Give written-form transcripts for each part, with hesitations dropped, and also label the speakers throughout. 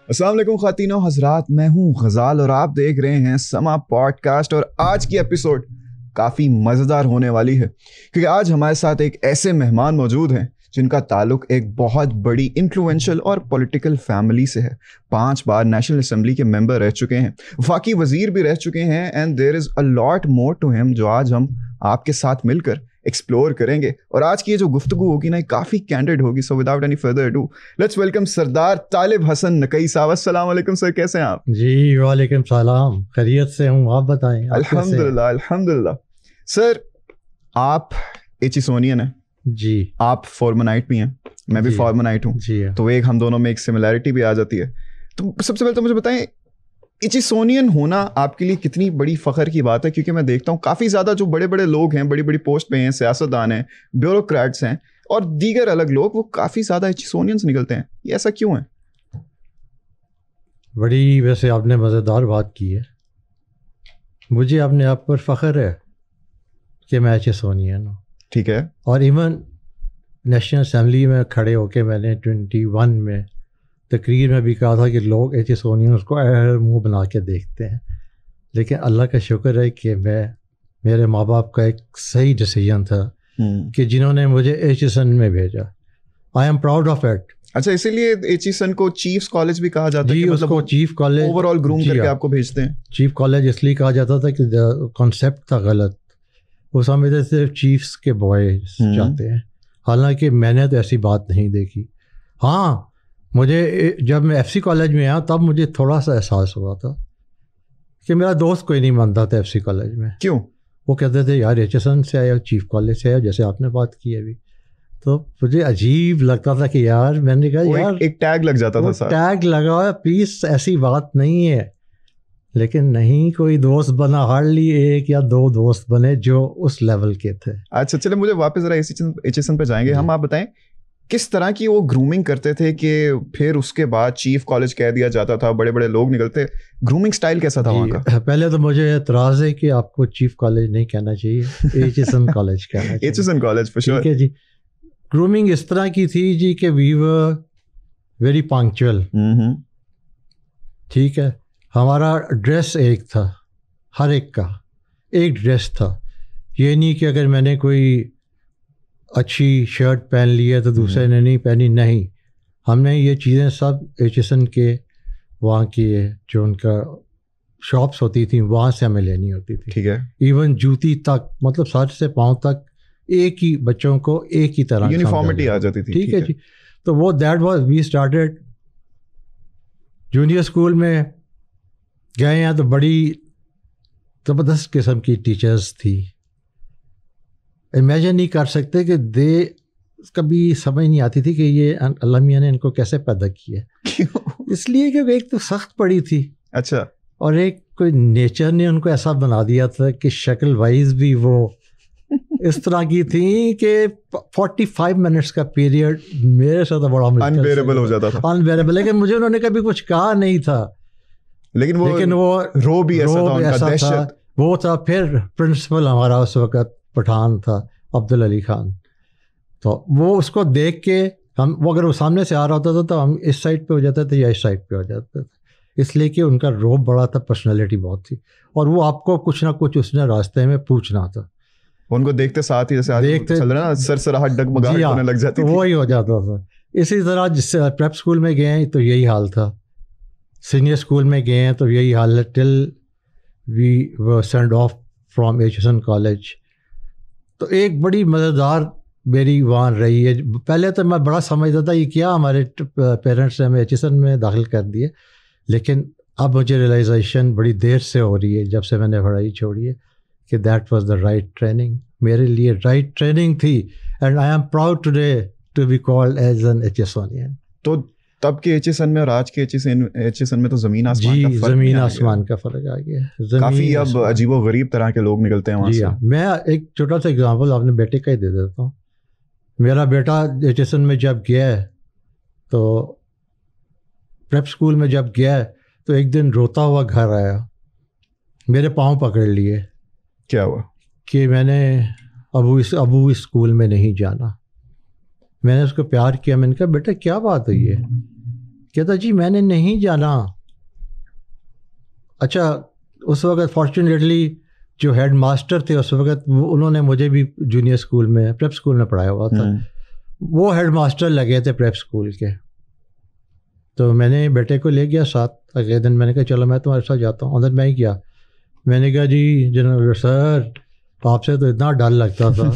Speaker 1: السلام علیکم خواتین و حضرات، میں ہوں غزال اور آپ دیکھ رہے ہیں سما پوڈ کاسٹ. اور آج کی ایپیسوڈ کافی مزیدار ہونے والی ہے کیونکہ آج ہمارے ساتھ ایک ایسے مہمان موجود ہیں جن کا تعلق ایک بہت بڑی انفلوئنشل اور پولیٹیکل فیملی سے ہے. 5 بار نیشنل اسمبلی کے ممبر رہ چکے ہیں، وفاقی وزیر بھی رہ چکے ہیں. And there is a lot more to ہم جو آج ہم آپ کے ساتھ مل کر ایکسپلور کریں گے. اور آج کی یہ جو گفتگو ہوگی نا کافی کینڈیڈ ہوگی. So without any further do let's welcome سردار طالب حسن نقئی صاحب. السلام علیکم سر، کیسے ہیں آپ؟
Speaker 2: جی وعلیکم السلام، خیریت سے ہوں، آپ بتائیں.
Speaker 1: الحمدللہ الحمدللہ. سر آپ ایچیسونین ہیں
Speaker 2: جی،
Speaker 1: آپ فارمنائٹ بھی ہیں، میں بھی فارمنائٹ ہوں.
Speaker 2: جی
Speaker 1: تو ایک ہم دونوں میں ایک سملیرٹی بھی آ جاتی ہے. تو سب سے پہلے تو مجھے بتائیں ایچیسونین ہونا آپ کے لیے کتنی بڑی فخر کی بات ہے؟ کیونکہ میں دیکھتا ہوں کافی زیادہ جو بڑے بڑے لوگ ہیں، بڑی بڑی پوسٹ پہ ہیں، سیاستدان ہیں، بیوروکریٹس ہیں اور دیگر الگ لوگ، وہ کافی زیادہ ایچیسونینس نکلتے ہیں. یہ ایسا کیوں ہے؟
Speaker 2: بڑی ویسے آپ نے مزیدار بات کی ہے. مجھے اپنے آپ پر فخر ہے کہ میں ایچیسونین ہوں.
Speaker 1: ٹھیک ہے.
Speaker 2: اور ایون نیشنل اسمبلی میں کھڑے ہو کے میں نے 21 میں تقریر میں بھی کہا تھا کہ لوگ ایچیسونینس کو منہ بنا کے دیکھتے ہیں، لیکن اللہ کا شکر ہے کہ میرے ماں باپ کا ایک صحیح ڈیسیژن تھا کہ جنہوں نے مجھے ایچیسن میں بھیجا. آئی ایم پراؤڈ آف اٹ.
Speaker 1: اچھا، اسی لیے ایچیسن کو چیفز کالج بھی کہا جاتا ہے.
Speaker 2: جی، اس کو chief college
Speaker 1: over all groom کر کے آپ کو بھیجتے ہیں.
Speaker 2: چیف کالج اس لیے کہا جاتا تھا کہ کانسیپٹ تھا غلط، وہ سمجھتے صرف چیفس کے بوائز چاہتے ہیں، حالانکہ میں نے تو ایسی بات نہیں دیکھی. ہاں، مجھے جب میں ایف سی کالج میں آیا تب مجھے تھوڑا سا احساس ہوا تھا کہ میرا دوست کوئی نہیں مانتا تھا ایف سی کالج میں.
Speaker 1: کیوں؟
Speaker 2: وہ کہتے تھے یار ایچیسن سے آیا، چیف کالج سے آیا، جیسے آپ نے بات کی ابھی. تو مجھے عجیب لگتا تھا کہ یار، میں نے کہا یار
Speaker 1: ایک ٹیگ لگ جاتا تھا.
Speaker 2: ٹیگ لگا ہوا ہے، پلیز ایسی بات نہیں ہے. لیکن نہیں، کوئی دوست بنا، ہارڈلی 1 یا 2 دوست بنے جو اس لیول کے تھے.
Speaker 1: اچھا چلے، مجھے واپس ذرا ایچیسن پہ جائیں گے ہم. آپ بتائیں کس طرح کی وہ گرومنگ کرتے تھے کہ پھر اس کے بعد چیف کالج کہہ دیا جاتا تھا، بڑے بڑے لوگ نکلتے. گرومنگ سٹائل کیسا تھا وہاں کا؟
Speaker 2: پہلے تو مجھے اعتراض ہے کہ آپ کو چیف کالج نہیں کہنا چاہیے، ایچیسن کالج کہنا چاہیے.
Speaker 1: Aitchison college for sure.
Speaker 2: ٹھیک ہے جی. گرومنگ اس طرح کی تھی جی کہ وی ور ویری پنکچوئل. ٹھیک ہے، ہمارا ڈریس ایک تھا، ہر ایک کا ایک ڈریس تھا. یہ نہیں کہ اگر میں نے کوئی اچھی شرٹ پہن لی ہے تو دوسرے نے نہیں پہنی. نہیں، ہم نے یہ چیزیں سب ایچیسن کے وہاں کی جو ان کا شاپس ہوتی تھیں وہاں سے ہمیں لینی ہوتی تھی.
Speaker 1: ٹھیک ہے.
Speaker 2: ایون جوتی تک، مطلب سر سے پاؤں تک ایک ہی، بچوں کو ایک ہی طرح
Speaker 1: یونیفارمٹی آ جاتی تھی.
Speaker 2: ٹھیک ہے جی. تو وہ that was we started. Junior school میں گئے ہیں تو بڑی زبردست قسم کی ٹیچرز تھی. امیجن نہیں کر سکتے کہ کبھی سمجھ نہیں آتی تھی کہ یہ اللہ میاں نے ان کو کیسے پیدا کیا. اس لیے کہ ایک تو سخت پڑی تھی.
Speaker 1: اچھا.
Speaker 2: اور ایک کوئی نیچر نے ان کو ایسا بنا دیا تھا کہ شکل وائز بھی وہ اس طرح کی تھیں کہ 45 منٹس کا پیریڈ میرے ساتھ بڑا
Speaker 1: انبیریبل ہو جاتا تھا.
Speaker 2: انبیریبل. لیکن مجھے انہوں نے کبھی کچھ کہا نہیں تھا. لیکن وہ رو بھی ایسا تھا، وہ تھا. پھر پرنسپل ہمارا اس وقت پٹھان تھا، عبدالعلی خان. تو وہ اس کو دیکھ کے وہ اگر وہ سامنے سے آ رہا ہوتا تھا تو ہم اس سائڈ پہ ہو جاتے تھے یا اس سائڈ پہ ہو جاتے تھے، اس لیے کہ ان کا روب بڑا تھا، پرسنالٹی بہت تھی. اور وہ آپ کو کچھ نہ کچھ اس نے راستے میں پوچھنا تھا.
Speaker 1: ان کو دیکھتے ساتھ ہی جیسے چل رہا نا سرسراہٹ ڈگمگاہٹ ہونے لگ جاتی تھی.
Speaker 2: وہی ہو جاتا تھا. اسی طرح جس سے پریپ اسکول میں گئے ہیں تو یہی حال تھا، سینئر اسکول میں گئے ہیں تو یہی حال ہے. Till we were sent off from Aitchison college. تو ایک بڑی مزیدار میری وہاں رہی ہے. پہلے تو میں بڑا سمجھتا تھا یہ کیا ہمارے پیرنٹس نے ہمیں ایچیسن میں داخل کر دیے، لیکن اب مجھے ریئلائزیشن بڑی دیر سے ہو رہی ہے جب سے میں نے پڑھائی چھوڑی ہے کہ that was the right training. میرے لیے رائٹ ٹریننگ تھی. And I am proud today to be called as an Aitchisonian.
Speaker 1: تو تب کے ایچیسن میں اور آج کے ایچیسن میں تو زمین آسمان
Speaker 2: کا فرق. زمین آسمان کا فرق آ گیا.
Speaker 1: کافی اب عجیب و غریب طرح کے لوگ نکلتے ہیں وہاں سے.
Speaker 2: میں ایک چھوٹا سا ایگزامپل اپنے بیٹے کا ہی دے دیتا ہوں. میرا بیٹا ایچیسن میں جب گیا تو پریپ اسکول میں جب گیا تو ایک دن روتا ہوا گھر آیا، میرے پاؤں پکڑ لیے.
Speaker 1: کیا ہوا؟
Speaker 2: کہ میں نے ابو اسکول میں نہیں جانا. میں نے اس کو پیار کیا. میں نے کہا بیٹا کیا بات ہوئی ہے؟ کہتا جی میں نے نہیں جانا. اچھا اس وقت فارچونیٹلی جو ہیڈ ماسٹر تھے اس وقت انہوں نے مجھے بھی جونیئر اسکول میں پریپ اسکول میں پڑھایا ہوا تھا. وہ ہیڈ ماسٹر لگے تھے پریپ اسکول کے. تو میں نے بیٹے کو لے گیا ساتھ. اگلے دن میں نے کہا چلو میں تمہارے ساتھ جاتا ہوں. اندر میں ہی کیا, میں نے کہا جی جناب سر آپ سے تو اتنا ڈر لگتا تھا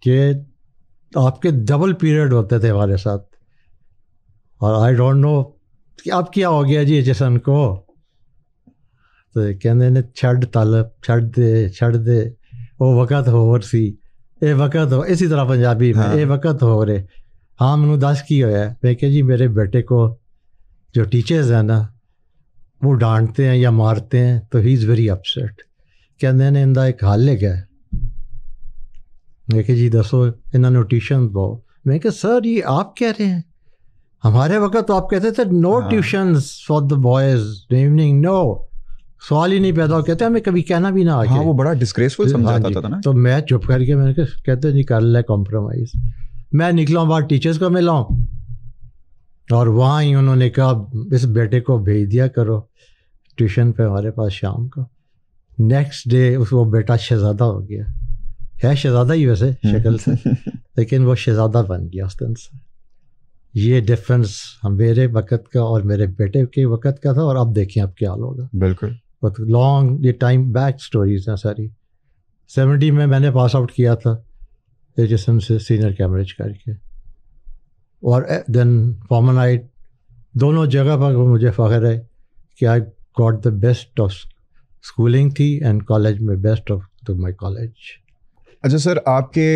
Speaker 2: کہ آپ کے ڈبل پیریڈ ہوتے تھے ہمارے ساتھ, اور آئی ڈونٹ نو کہ اب کیا ہو گیا جی ایچ ایس این کو. تو کہنے نے چھڑ دے وہ وقت ہور سی اے وقت ہو, اسی طرح پنجابی میں اے وقت ہو رہے. ہاں مینوں دس کی ہویا ہے. میں کہ جی میرے بیٹے کو جو ٹیچرز ہیں نا وہ ڈانٹتے ہیں یا مارتے ہیں تو ہی از ویری اپسیٹ. کہنے نے اندا ایک حل لے گیا. میں کہ جی دسو انہوں نے ٹیوشن پاؤ. میں کہ سر یہ آپ کہہ رہے ہیں, ہمارے وقت تو آپ کہتے تھے no tuitions for the boys evening, no سوال ہی نہیں پیدا ہو. کہتے ہیں ہمیں کبھی کہنا بھی نہ آ.
Speaker 1: ہاں وہ بڑا ڈسگریسفل سمجھا جاتا تھا نا.
Speaker 2: تو میں چپ کر کے میں نے کہتے جی کر لے کمپرومائز. میں نکلا بعد ٹیچرز کو ملا ہوں, اور وہاں ہی انہوں نے کہا اس بیٹے کو بھیج دیا کرو ٹیوشن پہ ہمارے پاس شام کو. نیکسٹ ڈے وہ بیٹا شہزادہ ہو گیا. ہے شہزادہ ہی ویسے شکل سے, لیکن وہ شہزادہ بن گیا اس دن سے. یہ ڈفرینس میرے وقت کا اور میرے بیٹے کے وقت کا تھا, اور اب دیکھیں اب کیا حال ہوگا.
Speaker 1: بالکل
Speaker 2: لانگ یہ ٹائم بیک اسٹوریز ہیں ساری. 70 میں نے پاس آؤٹ کیا تھا ایچ ایس ایم سے سینئر کیمبرج کر کے, اور دین فارمنائٹ. دونوں جگہ پر مجھے فخر ہے کہ I got the best of schooling تھی, اینڈ کالج میں بیسٹ آف مائی کالج.
Speaker 1: اچھا سر, آپ کے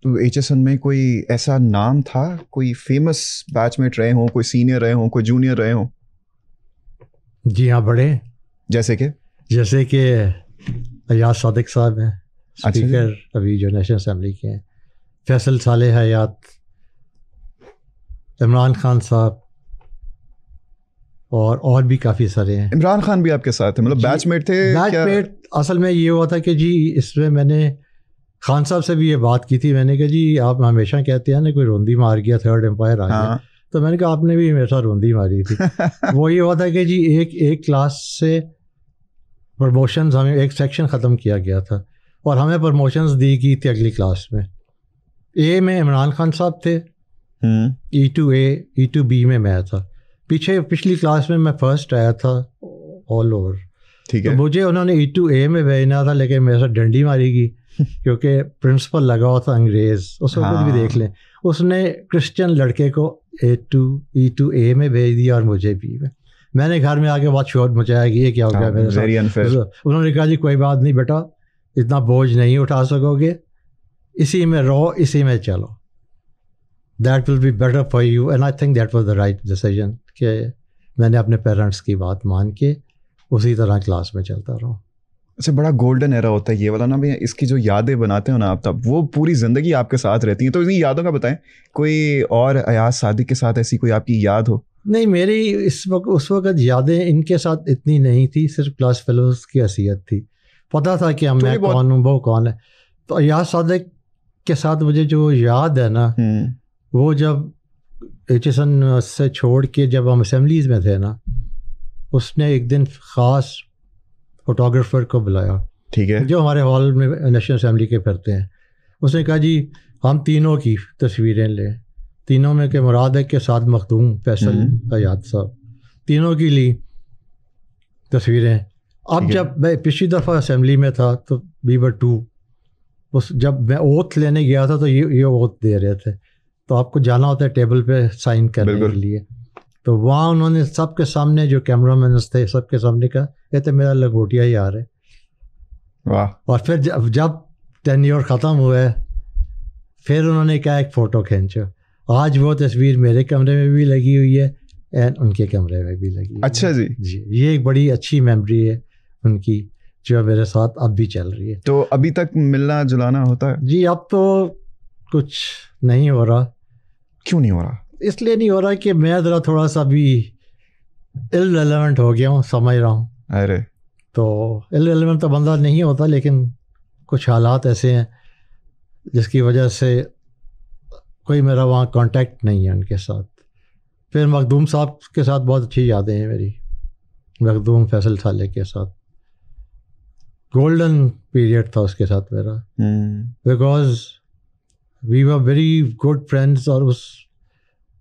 Speaker 1: ایچ ایس این میں کوئی ایسا نام تھا, کوئی فیمس بیچ میٹ رہے ہوں, کوئی سینئر رہے ہوں, کوئی جونیئر رہے ہوں؟
Speaker 2: جی ہاں بڑے. جیسے کہ ایاز صادق صاحب ہیں اسپیکر ابھی جو نیشنل اسمبلی کے ہیں, فیصل صالح حیات, عمران خان صاحب, اور بھی کافی سارے ہیں.
Speaker 1: عمران خان بھی آپ کے ساتھ ہیں, مطلب بیچ میٹ تھے؟
Speaker 2: بیچ میٹ اصل میں یہ ہوا تھا کہ جی اس میں نے خان صاحب سے بھی یہ بات کی تھی. میں نے کہا جی آپ ہمیشہ کہتے ہیں نا کوئی روندی مار گیا, تھرڈ امپائر آ گیا. تو میں نے کہا آپ نے بھی ہمیشہ روندی ماری تھی. وہ یہ ہوا تھا کہ جی ایک کلاس سے پروموشنز ہمیں ایک سیکشن ختم کیا گیا تھا, اور ہمیں پروموشنز دی گئی تھی اگلی کلاس میں. اے میں عمران خان صاحب تھے, E2A E2B میں تھا. پچھلی کلاس میں فرسٹ آیا تھا آل اوور.
Speaker 1: ٹھیک ہے.
Speaker 2: مجھے انہوں نے E2A میں بھیجنا تھا, لیکن میرے ساتھ ڈنڈی ماری گئی کیونکہ پرنسپل لگا ہوا تھا انگریز. اس وقت بھی دیکھ لیں, اس نے کرسچن لڑکے کو E2A میں بھیج دیا اور مجھے بھی. میں نے گھر میں آ کے بہت شور مچایا کہ یہ کیا ہو گیا میرے ساتھ. انہوں نے کہا جی کوئی بات نہیں بیٹا, اتنا بوجھ نہیں اٹھا سکو گے, اسی میں رہو, اسی میں چلو. That will be better for you, and I think that was the right decision کہ میں نے اپنے پیرنٹس کی بات مان کے اسی طرح کلاس میں چلتا رہا.
Speaker 1: اچھا, بڑا گولڈن ایرا ہوتا ہے یہ والا نا. اس کی جو یادیں بناتے ہو نا آپ, تب وہ پوری زندگی آپ کے ساتھ رہتی ہیں. تو انہیں یادوں کا بتائیں, کوئی اور ایاز صادق کے ساتھ ایسی کوئی آپ کی یاد ہو؟
Speaker 2: نہیں, میری اس وقت یادیں ان کے ساتھ اتنی نہیں تھی, صرف کلاس فیلوز کی حیثیت تھی. پتہ تھا کہ میں کون ہوں, وہ کون ہے. تو ایاز صادق کے ساتھ مجھے جو یاد ہے نا, وہ جب ایچ ایس این سے چھوڑ کے جب ہم اسمبلیز میں تھے نا, اس نے ایک دن خاص فوٹوگرافر کو بلایا,
Speaker 1: ٹھیک ہے,
Speaker 2: جو ہمارے ہال میں نیشنل اسمبلی کے پھرتے ہیں. اس نے کہا جی ہم تینوں کی تصویریں لیں. تینوں میں کہ مراد ہے کہ سعد مخدوم, فیصل, حیات صاحب, تینوں کی لی تصویریں. اب جب میں پچھلی دفعہ اسمبلی میں تھا تو وی ور 2. جب میں اوتھ لینے گیا تھا تو یہ اوتھ دے رہے تھے, تو آپ کو جانا ہوتا ہے ٹیبل پہ سائن کرنے کے لیے. تو وہاں انہوں نے سب کے سامنے, جو کیمرہ مینس تھے سب کے سامنے کہا یہ تو میرا لنگوٹیا ہی آ رہا ہے. واہ. اور پھر جب ٹینیور ختم ہوئے, پھر انہوں نے کہا ایک فوٹو کھینچو. آج وہ تصویر میرے کمرے میں بھی لگی ہوئی ہے اینڈ ان کے کمرے میں بھی لگی.
Speaker 1: اچھا جی.
Speaker 2: جی, یہ ایک بڑی اچھی میموری ہے ان کی جو میرے ساتھ اب بھی چل رہی ہے.
Speaker 1: تو ابھی تک ملنا جلانا ہوتا ہے؟
Speaker 2: جی اب تو کچھ نہیں ہو رہا.
Speaker 1: کیوں نہیں ہو رہا؟
Speaker 2: اس لیے نہیں ہو رہا کہ میں ذرا تھوڑا سا بھی irrelevant ہو گیا ہوں, سمجھ رہا ہوں.
Speaker 1: ارے
Speaker 2: تو irrelevant تو بندہ نہیں ہوتا, لیکن کچھ حالات ایسے ہیں جس کی وجہ سے کوئی میرا وہاں کانٹیکٹ نہیں ہے ان کے ساتھ. پھر مخدوم صاحب کے ساتھ بہت اچھی یادیں ہیں میری, مخدوم فیصل صالح کے ساتھ. گولڈن پیریڈ تھا اس کے ساتھ میرا, because we were very good friends. اور اس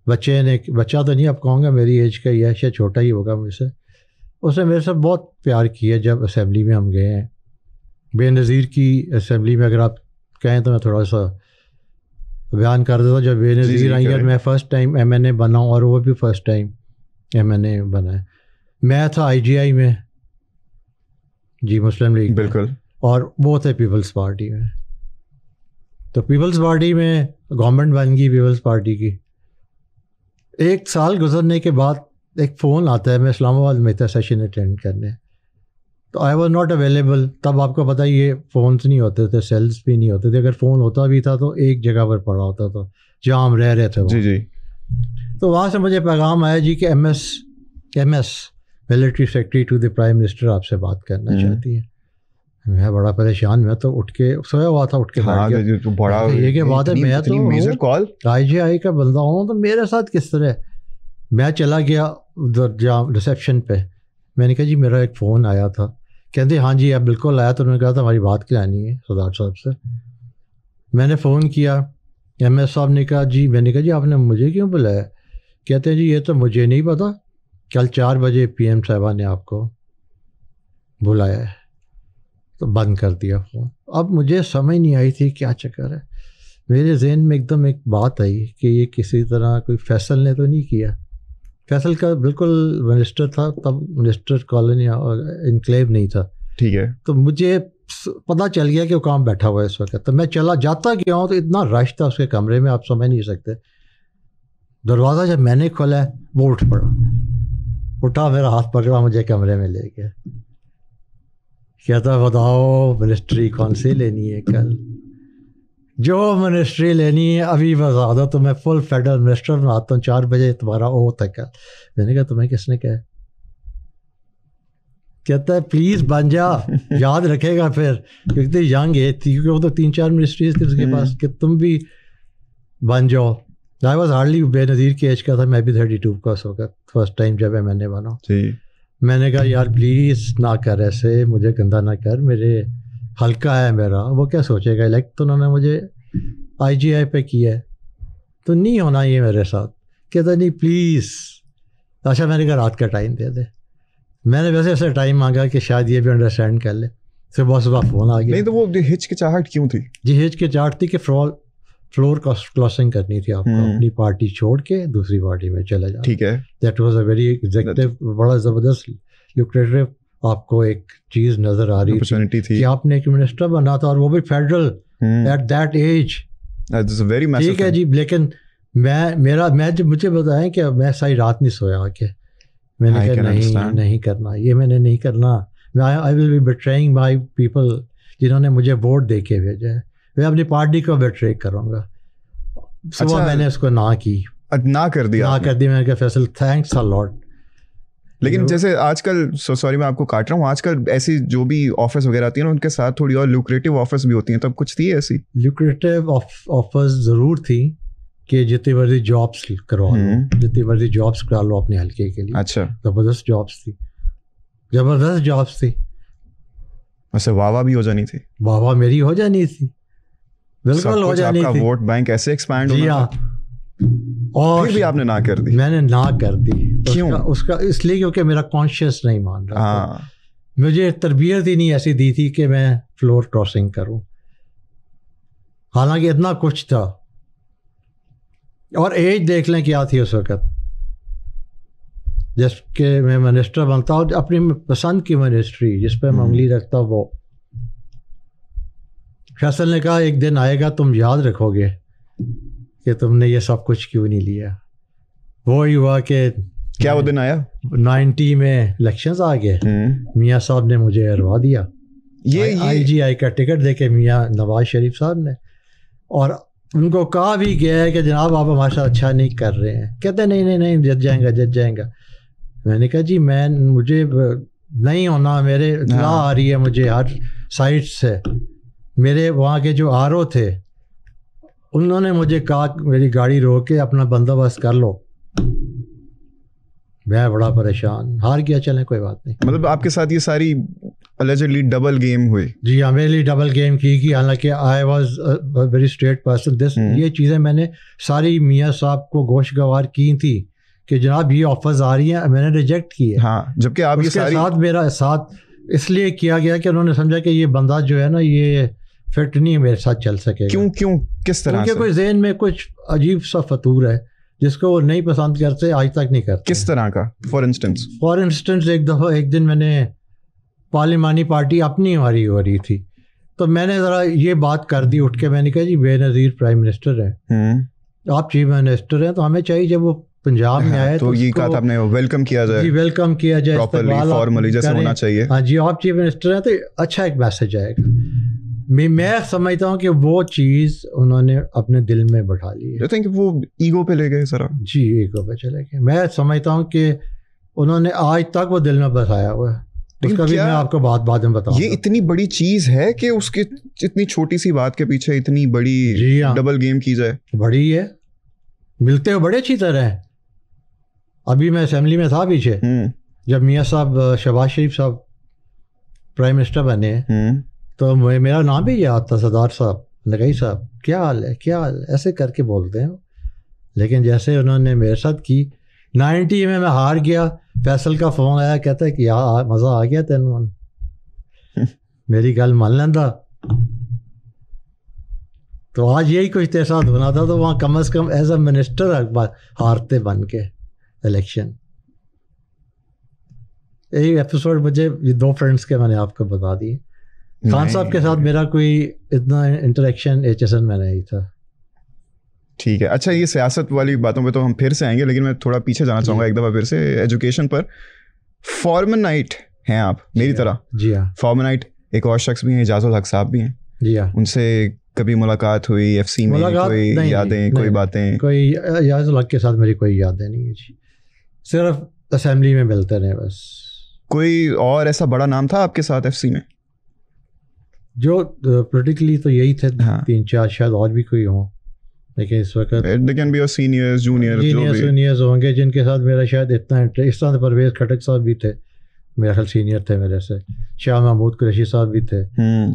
Speaker 2: بچے نے, بچہ تو نہیں اب کہوں گا, میری ایج کا ہی ہے, شاید چھوٹا ہی ہوگا مجھ سے, اس نے میرے سے بہت پیار کیا. جب اسمبلی میں ہم گئے ہیں, بے نظیر کی اسمبلی میں, اگر آپ کہیں تو میں تھوڑا سا بیان کر دیتا ہوں. جب بے نظیر آئی اور میں فرسٹ ٹائم ایم این اے بنا ہوں, اور وہ بھی فرسٹ ٹائم ایم این اے بنا ہے. میں تھا آئی جی آئی میں, جی مسلم لیگ,
Speaker 1: بالکل,
Speaker 2: اور وہ تھے پیپلز پارٹی میں. تو پیپلز پارٹی میں گورنمنٹ بن گئی پیپلز پارٹی کی. 1 سال گزرنے کے بعد ایک فون آتا ہے, میں اسلام آباد میں تھا سیشن اٹینڈ کرنے, تو آئی واز ناٹ اویلیبل. تب آپ کو پتہ ہی یہ فونس نہیں ہوتے تھے, سیلز بھی نہیں ہوتے تھے. اگر فون ہوتا بھی تھا تو ایک جگہ پر پڑا ہوتا تھا جہاں ہم رہ رہے تھے.
Speaker 1: جی جی.
Speaker 2: تو وہاں سے مجھے پیغام آیا جی کہ M S military secretary to the prime minister آپ سے بات کرنا چاہتی ہے. میں بڑا پریشان, میں تو اٹھ کے سویا ہوا تھا, اٹھ کے یہ کہ بات ہے, میں تو آئی جی آئی کا بندہ ہوں, تو میرے ساتھ کس طرح. میں چلا گیا جہاں ریسیپشن پہ, میں نے کہا جی میرا ایک فون آیا تھا. کہتے ہاں جی اب بالکل آیا. تو انہوں نے کہا تھا ہماری بات کرانی ہے سردار صاحب سے. میں نے فون کیا, ایم ایس صاحب نے کہا جی, میں نے کہا جی آپ نے مجھے کیوں بلایا. کہتے ہیں جی یہ تو مجھے نہیں پتا, کل 4 بجے پی ایم صاحبہ نے آپ کو بلایا ہے. تو بند کر دیا فون. اب مجھے سمجھ نہیں آئی تھی کیا چکر ہے. میرے ذہن میں ایک دم ایک بات آئی کہ یہ کسی طرح کوئی فیصل نے تو نہیں کیا. فیصل کا بالکل منسٹر تھا تب, منسٹر کالونی انکلیو نہیں تھا.
Speaker 1: ٹھیک ہے.
Speaker 2: تو مجھے پتہ چل گیا کہ وہ کام بیٹھا ہوا ہے اس وقت. تو میں چلا جاتا گیا ہوں, تو اتنا رش تھا اس کے کمرے میں, آپ سمجھ نہیں سکتے. دروازہ جب میں نے کھولا ہے, وہ اٹھ پڑا, اٹھا, میرا ہاتھ پکڑا, مجھے کمرے میں لے گیا. کہتا بتاؤ منسٹری کون سی لینی ہے کل, جو منسٹری لینی ہے ابھی بتا دو, تو میں فل فیڈرل منسٹر بناتا ہوں. 4 بجے تمہارا او تک. میں نے کہا تمہیں کس نے کہا. کہتا ہے پلیز بن جا, یاد رکھے گا پھر, کیونکہ ینگ ایج تھی, کیونکہ وہ تو 3-4 منسٹریز تھی اس کے پاس, کہ تم بھی بن جاؤ. آئی واز ہارڈلی بے نظیر کی ایج کا تھا, میں بھی 32 کا اس وقت فرسٹ ٹائم جب ایم این اے بنا. میں نے کہا یار پلیز نہ کر ایسے, مجھے گندہ نہ کر, میرے ہلکا ہے میرا, وہ کیا سوچے گا. الیکٹ تو انہوں نے مجھے آئی جی آئی پہ کیا ہے, تو نہیں ہونا یہ میرے ساتھ. کہتا نہیں پلیز. اچھا میں نے کہا رات کا ٹائم دے دے. میں نے ویسے ایسا ٹائم مانگا کہ شاید یہ بھی انڈرسٹینڈ کر لے. صبح فون آ گیا.
Speaker 1: نہیں تو وہ ہچکچاہٹ کیوں تھی؟
Speaker 2: جی ہچکچاہٹ تھی کہ فلور کلاسنگ کرنی تھی آپ کو, اپنی پارٹی چھوڑ کے دوسری پارٹی میں چلے جانا. ٹھیک ہے. That was a very executive, بڑا زبردست لوکریٹو آپ کو ایک چیز نظر آ رہی تھی کہ آپ نے ایک منسٹر بنا تھا, اور وہ بھی فیڈرل ایٹ دیٹ ایج. ٹھیک ہے جی. لیکن میں جب مجھے بتائیں کہ میں ساری رات نہیں سویا آ کے, میں نے کہا نہیں کرنا, یہ میں نے نہیں کرنا. آئی ول بی بیٹرینگ مائی پیپل جنہوں نے مجھے ووٹ دے کے بھیجا ہے, میں اپنی پارٹی کو بیٹرے کروں گا. صبح میں نے اس کو نہ کر دی. میں نے کہا فیصل تھینکس اے لاٹ.
Speaker 1: لیکن جیسے آج کل, سوری میں آپ کو کاٹ رہا ہوں, آج کل ایسی جو بھی آفرز وغیرہ آتی ہیں نا, ان کے ساتھ تھوڑی اور لوکریٹو آفرز بھی ہوتی ہیں, تب کچھ تھی ایسی
Speaker 2: لوکریٹو آفرز ضرور تھی کہ جتنی مرضی جابس کروا لو, جتنی مرضی جابس کرا لو اپنے حلقے کے لیے.
Speaker 1: اچھا.
Speaker 2: زبردست جابس تھی.
Speaker 1: ویسے واہ بھی ہو جانی تھی.
Speaker 2: واہ میری ہو جانی تھی, بالکل ہو جانی تھی.
Speaker 1: ووٹ بینک ایسے ایکسپینڈ
Speaker 2: جی ہاں.
Speaker 1: اور بھی آپ نے نہ کر دی.
Speaker 2: میں نے نہ کر دی.
Speaker 1: کیوں؟
Speaker 2: اس کا اس لیے کیونکہ میرا کانشیس نہیں مان رہا تھا. مجھے تربیت ہی نہیں ایسی دی تھی کہ میں فلور کراسنگ کروں, حالانکہ اتنا کچھ تھا. اور ایج دیکھ لیں کیا تھی اس وقت, جس کہ میں منسٹر بنتا ہوں اپنی پسند کی منسٹری جس پہ میں انگلی رکھتا. وہ فیصل نے کہا ایک دن آئے گا تم یاد رکھو گے کہ تم نے یہ سب کچھ کیوں نہیں لیا. وہی ہوا کہ
Speaker 1: کیا وہ دن آیا
Speaker 2: 90 میں الیکشنز آ گئے, میاں صاحب نے مجھے ہروا دیا. یہ آئی جی آئی کا ٹکٹ دے کے میاں نواز شریف صاحب نے, اور ان کو کہا بھی گیا ہے کہ جناب آپ ہمارے ساتھ اچھا نہیں کر رہے ہیں. کہتے نہیں جت جائیں گا. میں نے کہا جی مجھے نہیں ہونا, میرے اطلاع آ رہی ہے مجھے ہر سائٹ سے. میرے وہاں کے جو آر او تھے انہوں نے مجھے کہا میری گاڑی روک کے اپنا بندوبست کر لو, میں بڑا پریشان, ہار گیا, چلیں کوئی بات نہیں.
Speaker 1: مطلب آپ کے ساتھ یہ ساری allegedly ڈبل گیم ہوئی؟
Speaker 2: جی ہاں, میرے لیے ڈبل گیم کی حالانکہ I was very straight person. یہ چیزیں میں نے ساری میاں صاحب کو گوش گوار کی تھی کہ جناب یہ آفرز آ رہی ہیں, میں نے ریجیکٹ کی ہے.
Speaker 1: ہاں, جبکہ آپ
Speaker 2: اس کے ساتھ میرا ساتھ اس لیے کیا گیا کہ انہوں نے سمجھا کہ یہ بندہ جو ہے نا یہ فٹ نہیں میرے ساتھ چل سکے.
Speaker 1: کیوں کس طرح سے؟
Speaker 2: کیونکہ کوئی ذہن میں کچھ عجیب سا فطور ہے جس کو وہ نہیں پسند کرتے, آج تک نہیں کرتے.
Speaker 1: کس طرح کا؟ فار انسٹنس
Speaker 2: ایک دن میں نے پارلیمانی پارٹی اپنی ہماری ہو رہی تھی, تو میں نے ذرا یہ بات کر دی اٹھ کے. میں نے کہا جی بے نظیر پرائم منسٹر ہیں, آپ چیف منسٹر ہیں, تو ہمیں چاہیے جب وہ پنجاب میں آئے
Speaker 1: تو یہ کہا تھا آپ نے ویلکم کیا جائے.
Speaker 2: جی ویلکم کیا جائے
Speaker 1: پراپرلی فارملی جیسے ہونا چاہیے.
Speaker 2: ہاں جی, آپ چیف منسٹر ہیں تو اچھا ایک میسج آئے گا. میں سمجھتا ہوں کہ وہ چیز انہوں نے اپنے دل میں بٹھا لی ہے.
Speaker 1: وہ ایگو پہ لے گئے ذرا.
Speaker 2: جی ایگو پہ چلے گئے. میں سمجھتا ہوں کہ انہوں نے آج تک وہ دل میں بسایا ہوا ہے. اس کا بھی میں آپ کو بعد میں بتاؤں.
Speaker 1: یہ اتنی بڑی چیز ہے کہ اس کی اتنی چھوٹی سی بات کے پیچھے اتنی بڑی ڈبل گیم کی جائے.
Speaker 2: بڑی ہے, ملتے ہو بڑے اچھی طرح ہے. ابھی میں اسمبلی میں تھا پیچھے, جب میاں صاحب شہباز شریف صاحب پرائم منسٹر بنے تو میرا نام بھی یاد تھا, سردار صاحب, نگئی صاحب, کیا حال ہے کیا حال ہے, ایسے کر کے بولتے ہیں. لیکن جیسے انہوں نے میرے ساتھ کی 90 میں ہار گیا, فیصل کا فون آیا, کہتا ہے کہ یار مزہ آ گیا تینوں, میری گل مان لینا. تو آج یہی کچھ تیرے ساتھ ہونا تھا, تو وہاں کم از کم ایز اے منسٹر ہارتے بن کے الیکشن. یہی ایپیسوڈ مجھے یہ 2 فرینڈس کے میں نے آپ کو بتا دیے. خان صاحب کے ساتھ میرا کوئی اتنا انٹریکشن ایچ ایس این میں نہیں تھا.
Speaker 1: ٹھیک ہے. اچھا, یہ سیاست والی باتوں پہ تو ہم پھر سے آئیں گے, لیکن میں تھوڑا پیچھے جانا چاہوں گا ایک دفعہ پھر سے ایجوکیشن پر. فارمنائٹ ہیں آپ میری طرح؟
Speaker 2: جی ہاں.
Speaker 1: فارمنائٹ ایک اور شخص بھی ہیں, اجاز الحق صاحب بھی ہیں.
Speaker 2: جی ہاں.
Speaker 1: ان سے کبھی ملاقات ہوئی ایف سی میں؟ کوئی یادیں, کوئی باتیں؟
Speaker 2: کوئی اجاز الحق کے ساتھ میری کوئی یادیں نہیں ہے جی, صرف اسمبلی میں ملتے رہے بس.
Speaker 1: کوئی اور ایسا بڑا نام تھا آپ کے ساتھ ایف سی میں؟
Speaker 2: جو پولیٹیکلی تو یہی تھے 3-4, شاید اور بھی کوئی ہوں, لیکن اس وقت
Speaker 1: سینئرز
Speaker 2: جونیئرز ہوں گے جن کے ساتھ میرا شاید اتنا اس طرح. پرویز کھٹک صاحب بھی تھے میرا خیال, سینئر تھے میرے سے. شاہ محمود قریشی صاحب بھی تھے,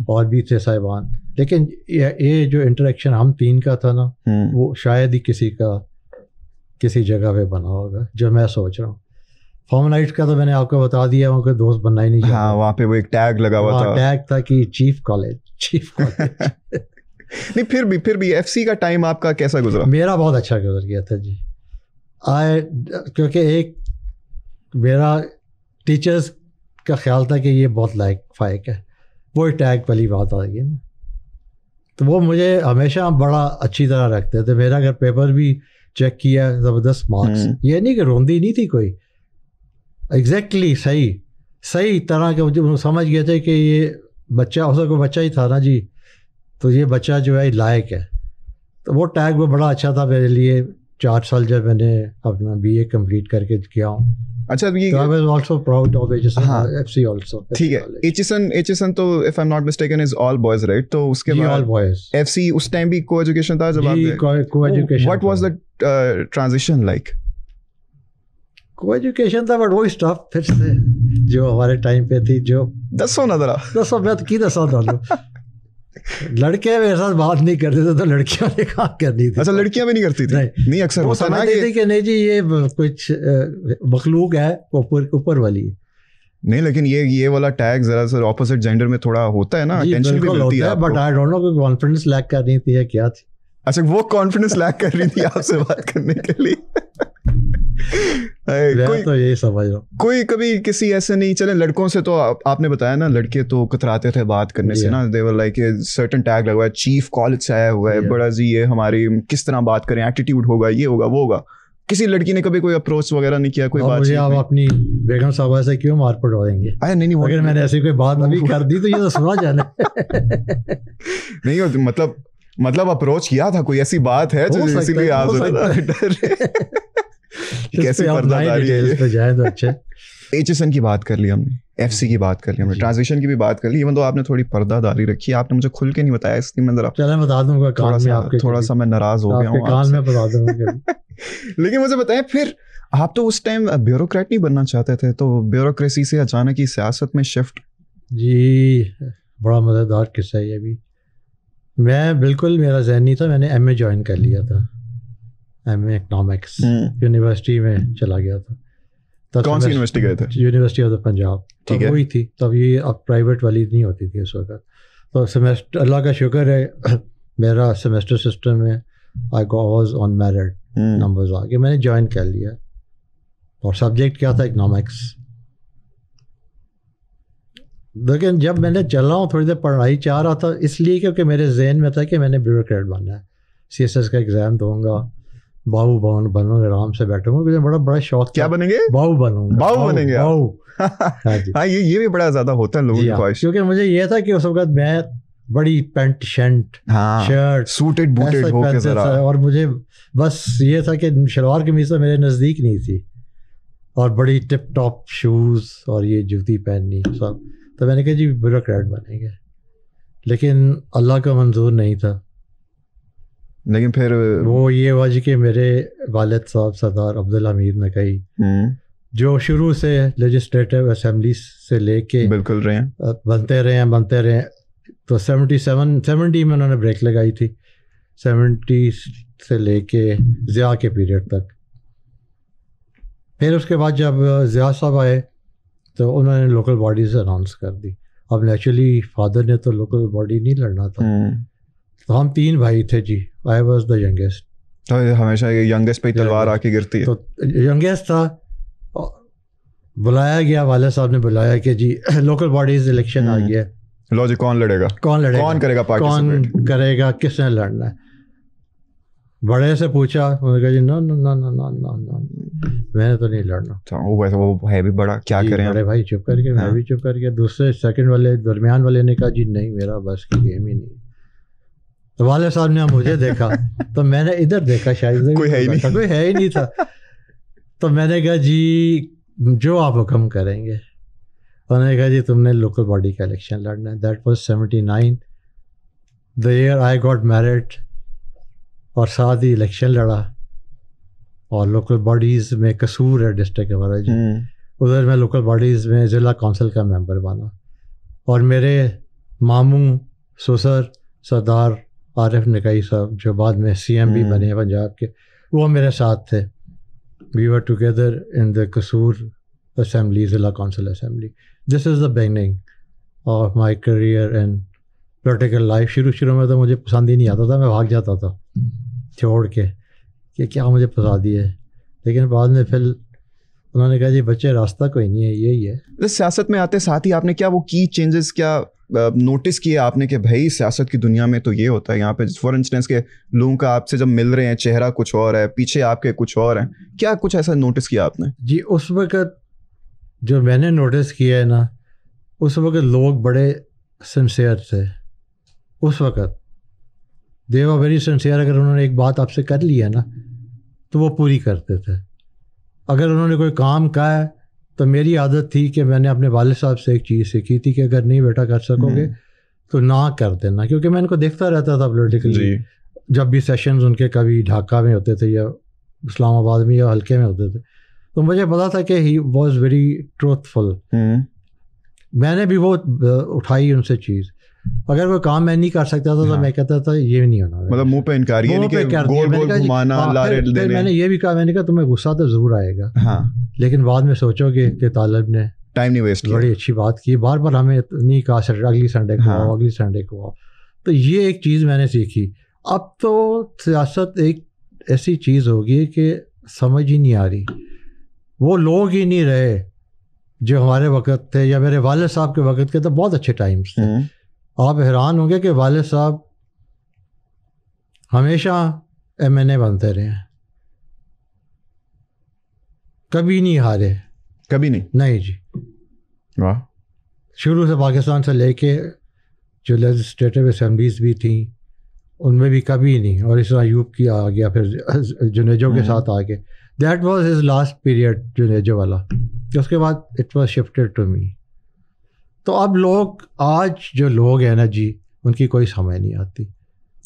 Speaker 2: اور بھی تھے صاحبان. لیکن یہ جو انٹریکشن ہم 3 کا تھا نا, وہ شاید ہی کسی جگہ پہ بنا ہوگا جو میں سوچ رہا ہوں. فارملائٹ کا تو میں نے آپ کو بتا دیا, ان کا دوست بننا ہی نہیں چاہتا.
Speaker 1: ہاں, وہاں پہ وہ ایک ٹیگ لگا ہوا تھا.
Speaker 2: ٹیگ تھا کہ چیف کالج.
Speaker 1: نہیں, پھر بھی ایف سی کا ٹائم آپ کا کیسا گزرا؟
Speaker 2: میرا بہت اچھا گزر گیا تھا جی. کیونکہ ایک میرا ٹیچرز کا خیال تھا کہ یہ بہت لائق فائق ہے, وہ ٹیگ والی بات آ گئی نا, تو وہ مجھے ہمیشہ بڑا اچھی طرح رکھتے تھے. میرا اگر پیپر بھی چیک کیا زبردست مارکس, یہ نہیں کہ روندی نہیں تھی کوئی, ایگزیکٹلی صحیح طرح کے مجھے سمجھ گئے تھے کہ یہ بچہ اس کو بچہ ہی تھا نا جی, تو یہ بچہ جو ہے لائق ہے. تو وہ ٹیگ وہ بڑا اچھا تھا میرے لیے. 4 سال جب میں نے اپنا BA کمپلیٹ کر کے کیا ہوں.
Speaker 1: اچھا, ٹھیک ہے. ایچ ایس این تو if I'm not mistaken is all boys, right? تو اس کے بعد ایف سی اس ٹائم بھی کو ایجوکیشن تھا جب آپ what was the transition like?
Speaker 2: کو ایجوکیشن تھا, بٹ وہی اسٹاف پھر سے جو ہمارے ٹائم پہ تھی. جو
Speaker 1: دسو نا ذرا,
Speaker 2: میں تو کی دسا تھا, لڑکے میرے ساتھ بات نہیں کرتے تھے تو لڑکیاں نے کہاں کرنی تھی.
Speaker 1: اچھا, لڑکیاں بھی نہیں کرتی تھی؟ نہیں, اکثر
Speaker 2: وہ سمجھتی تھی کہ نہیں جی یہ کچھ مخلوق ہے اوپر والی.
Speaker 1: نہیں, لیکن یہ والا ٹیگ ذرا سا اپوزٹ جینڈر میں تھوڑا ہوتا ہے نا, اٹینشن بھی ملتی ہے.
Speaker 2: بٹ آئی ڈونٹ نو کہ کانفیڈنس لیک کر رہی تھی یا کیا تھی.
Speaker 1: اچھا, وہ کانفیڈنس لیک کر رہی تھی آپ سے بات کرنے کے لیے؟
Speaker 2: تو یہی سمجھ رہا ہوں.
Speaker 1: کوئی کبھی کسی ایسے نہیں, چلے لڑکوں سے تو آپ نے بتایا نا, لڑکے تو کتراتے تھے بات کرنے سے نا. دے ور لائک سرٹن ٹیگ لگا ہوا ہے, چیف کالج سے آیا ہوا ہے, بڑا جی یہ ہماری کس طرح بات کریں, ایٹیٹیوڈ ہوگا, یہ ہوگا, وہ ہوگا. کسی لڑکی نے کبھی کوئی اپروچ وغیررہ نہیں کیا, کوئی بات؟
Speaker 2: مجھے آپ اپنی بیگم صاحبہ سے کیوں مار پڑوائیں گے؟
Speaker 1: نہیں,
Speaker 2: اگر میں نے ایسی کوئی بات ابھی کر دی تو یہ تو سنا جانا.
Speaker 1: نہیں ہوتی, مطلب اپروچ کیا تھا, کوئی ایسی بات ہے جو اسی لیے آپ کیسے پردہ داری ہے. ایچ ایس این کی بات کر لی ہم نے, ایف سی کی بات کر لی ہم نے, ٹرانزیشن کی بھی بات کر لی. ایون تو آپ نے تھوڑی پردہ داری رکھی, آپ نے مجھے کھل کے نہیں بتایا, اس لیے میں ذرا
Speaker 2: چلیں بتا دوں گا,
Speaker 1: تھوڑا سا میں ناراض ہو گیا ہوں.
Speaker 2: کان میں بتا دوں گا.
Speaker 1: لیکن مجھے بتائیں, پھر آپ تو اس ٹائم بیوروکریٹ نہیں بننا چاہتے تھے, تو بیوروکریسی سے اچانک ہی سیاست میں شفٹ.
Speaker 2: جی بڑا مزیدار قصہ ہے یہ بھی. میں بالکل میرا ذہن نہیں تھا, میں نے ایم اے جوائن کر لیا تھا, ایم اے اکنامکس, یونیورسٹی میں چلا گیا تھا.
Speaker 1: کون سی یونیورسٹی گئے تھے؟
Speaker 2: University of the Punjab. تب وہی تھی, تب یہ اب پرائیویٹ والی نہیں ہوتی تھی اس وقت. تو سیمسٹر, اللہ کا شکر ہے میرا سیمسٹر سسٹم میں I was on merit, numbers آ کے میں نے جوائن کر لیا. اور سبجیکٹ کیا تھا؟ اکنامکس. لیکن جب میں نے چل رہا ہوں تھوڑی دیر پڑھائی چاہ رہا تھا, اس لیے کیونکہ میرے ذہن میں تھا کہ میں نے بیوروکریٹ بننا ہے, سی ایس ایس کا ایگزام دوں گا, باؤ بنوں گا, آرام سے بیٹھوں گا. مجھے بڑا شوق.
Speaker 1: کیا بنیں گے؟
Speaker 2: باؤ بنوں گا.
Speaker 1: باؤ بنیں گے.
Speaker 2: ہاں
Speaker 1: یہ بھی بڑا زیادہ ہوتا ہے لوگوں کی خواہش.
Speaker 2: کیونکہ مجھے یہ تھا کہ اس وقت میں بڑی pant shirt shirt
Speaker 1: suited booted ہو کے ذرا,
Speaker 2: اور مجھے بس یہ تھا کہ شلوار قمیض تو میرے نزدیک نہیں تھی, اور بڑی ٹپ ٹاپ شوز اور یہ جوتی پہننی سب. تو میں نے کہا جی بیوروکریٹ بنیں گے, لیکن اللہ کا منظور نہیں تھا.
Speaker 1: لیکن پھر
Speaker 2: وہ یہ وجہ کہ میرے والد صاحب سردار عبدالحمید نقئی, جو شروع سے لیجسلیٹو اسمبلی سے لے کے
Speaker 1: بالکل
Speaker 2: بنتے رہے, تو 70 میں انہوں نے بریک لگائی تھی, 70 سے لے کے ضیاء کے پیریڈ تک. پھر اس کے بعد جب ضیاء صاحب آئے تو انہوں نے لوکل باڈیز اناؤنس کر دی. اب نیچرلی فادر نے تو لوکل باڈی نہیں لڑنا تھا, تو ہم 3 بھائی تھے جی. I was the youngest.
Speaker 1: تو ہمیشہ ینگیسٹ پہ تلوار آ کے گرتی ہے.
Speaker 2: تو ینگیسٹ تھا, بلایا گیا, والد صاحب نے بلایا کہ جی لوکل باڈیز الیکشن آ گیا,
Speaker 1: لو جی کون لڑے گا, کون کرے گا پارٹیسپیٹ,
Speaker 2: کون کرے گا, کس نے لڑنا ہے. بڑے سے پوچھا, انہوں نے کہا جی نو میں نے تو نہیں لڑنا.
Speaker 1: وہ ہے بھی بڑا, کیا کریں.
Speaker 2: بڑے بھائی چپ کر کے, میں بھی چپ کر کے. دوسرے سیکنڈ والے درمیان والے نے کہا جی نہیں میرا بس کی گیم ہی نہیں. تو والد صاحب نے مجھے دیکھا, تو میں نے ادھر دیکھا, شاید کوئی ہے ہی نہیں تھا. تو میں نے کہا جی جو آپ حکم کریں گے. انہوں نے کہا جی تم نے لوکل باڈی کا الیکشن لڑنا ہے. That was 79, the year I got married, اور ساتھ ہی الیکشن لڑا. اور لوکل باڈیز میں قصور ہے ڈسٹرکٹ ہمارا جی, ادھر میں لوکل باڈیز میں ضلع کونسل کا ممبر بنا. اور میرے ماموں سسر سردار عارف نقئی صاحب, جو بعد میں سی ایم بھی بنے ہیں پنجاب کے, وہ میرے ساتھ تھے. We were together in the Kasur assembly, ضلع council assembly. This is the beginning of my career in political life. شروع میں تو مجھے پسند ہی نہیں آتا تھا, میں بھاگ جاتا تھا چھوڑ کے کہ کیا مجھے پسندی ہے. لیکن بعد میں پھر انہوں نے کہا جی بچے راستہ کوئی نہیں ہے, یہی ہے.
Speaker 1: سیاست میں آتے ساتھ ہی آپ نے کیا وہ کی چینجز کیا نوٹس کیے آپ نے کہ بھائی سیاست کی دنیا میں تو یہ ہوتا ہے, یہاں پہ فار انسٹنس کہ لوگوں کا آپ سے جب مل رہے ہیں چہرہ کچھ اور ہے, پیچھے آپ کے کچھ اور ہیں, کیا کچھ ایسا نوٹس کیا آپ نے؟
Speaker 2: جی اس وقت جو میں نے نوٹس کیا ہے نا, اس وقت لوگ بڑے سنسیئر تھے. اس وقت دے ور ویری سنسیئر. اگر انہوں نے ایک بات آپ سے کر لی ہے نا تو وہ پوری کرتے تھے. اگر انہوں نے کوئی کام کہا ہے تو میری عادت تھی کہ میں نے اپنے والد صاحب سے ایک چیز سیکھی تھی کہ اگر نہیں بیٹا کر سکو گے تو نہ کر دینا, کیونکہ میں ان کو دیکھتا رہتا تھا پولیٹیکلی. جب بھی سیشنز ان کے کبھی ڈھاکہ میں ہوتے تھے یا اسلام آباد میں یا حلقے میں ہوتے تھے, تو مجھے پتا تھا کہ ہی واز ویری ٹروتھفل. میں نے بھی وہ اٹھائی ان سے چیز. اگر کوئی کام میں نہیں کر سکتا تھا تو میں کہتا تھا یہ نہیں ہونا,
Speaker 1: مطلب منہ پہ انکار, یہ نہیں کہ گول گول گھمانا, لارے دینے.
Speaker 2: میں نے یہ بھی کہا, میں نے کہا تمہیں غصہ تو ضرور آئے گا, لیکن بعد میں سوچو گے کہ طالب نے
Speaker 1: ٹائم نہیں ویسٹ,
Speaker 2: بڑی اچھی بات کی. بار بار ہمیں نہیں کہا اگلی سنڈے کو آؤ, اگلی سنڈے کو آؤ. تو یہ ایک چیز میں نے سیکھی. اب تو سیاست ایک ایسی چیز ہوگی کہ سمجھ ہی نہیں آ رہی. وہ لوگ ہی نہیں رہے جو ہمارے وقت تھے یا میرے والد صاحب کے وقت کے. تو بہت اچھے ٹائمس تھے. آپ حیران ہوں گے کہ والد صاحب ہمیشہ ایم این اے بنتے رہے ہیں, کبھی نہیں ہارے,
Speaker 1: کبھی نہیں
Speaker 2: جی.
Speaker 1: واہ.
Speaker 2: شروع سے پاکستان سے لے کے جو لیجسلیٹو اسمبلیز بھی تھیں ان میں بھی کبھی نہیں. اور اس طرح ایوب کی آ گیا, پھر جنیجو کے ساتھ آ گئے. That was his last period Junejo والا. اس کے بعد it was shifted to me. تو اب لوگ, آج جو لوگ ہیں نا جی, ان کی کوئی سمجھ نہیں آتی.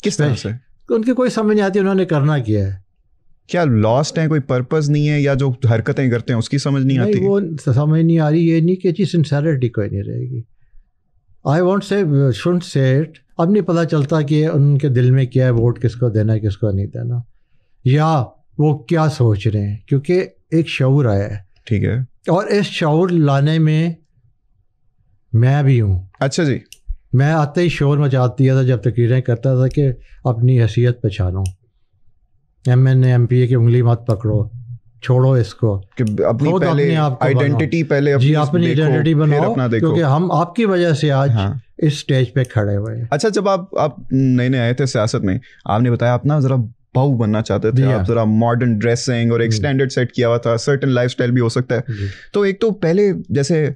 Speaker 1: کس طرح سے؟
Speaker 2: ان کی کوئی سمجھ نہیں آتی انہوں نے کرنا کیا ہے.
Speaker 1: کیا لاسٹ ہیں, کوئی پرپز نہیں ہے, یا جو حرکتیں کرتے ہیں اس کی سمجھ نہیں آتی؟
Speaker 2: وہ سمجھ نہیں آ رہی, یہ نہیں کہ جی سنسیرٹی کوئی نہیں رہے گی. آئی وانٹ سے شونٹ سے اٹ. اب نہیں پتہ چلتا کہ ان کے دل میں کیا ہے, ووٹ کس کو دینا ہے کس کو نہیں دینا, یا وہ کیا سوچ رہے ہیں, کیونکہ ایک شعور آیا ہے.
Speaker 1: ٹھیک ہے. اور
Speaker 2: اس شعور لانے میں میں بھی ہوں.
Speaker 1: اچھا جی.
Speaker 2: میں آتے ہی شور مچا دیا تھا جب تقریریں کرتا تھا کہ اپنی حیثیت پہچانو, M N A M P A کی انگلی مت پکڑو, چھوڑو اس کو,
Speaker 1: کہ اپنی پہلے آئیڈینٹی پہلے
Speaker 2: جی اپنی آئیڈینٹی بناؤ, کیونکہ ہم آپ کی وجہ سے آج اس سٹیج پہ کھڑے ہوئے ہیں.
Speaker 1: اچھا, جب آپ نئے نئے آئے تھے سیاست میں, آپ نے بتایا آپ نا ذرا بہو بننا چاہتے تھے, آپ ذرا ماڈرن ڈریسنگ اور ایک اسٹینڈرڈ سیٹ کیا ہوا تھا, سرٹن لائف اسٹائل بھی ہو سکتا ہے. تو ایک تو پہلے جیسے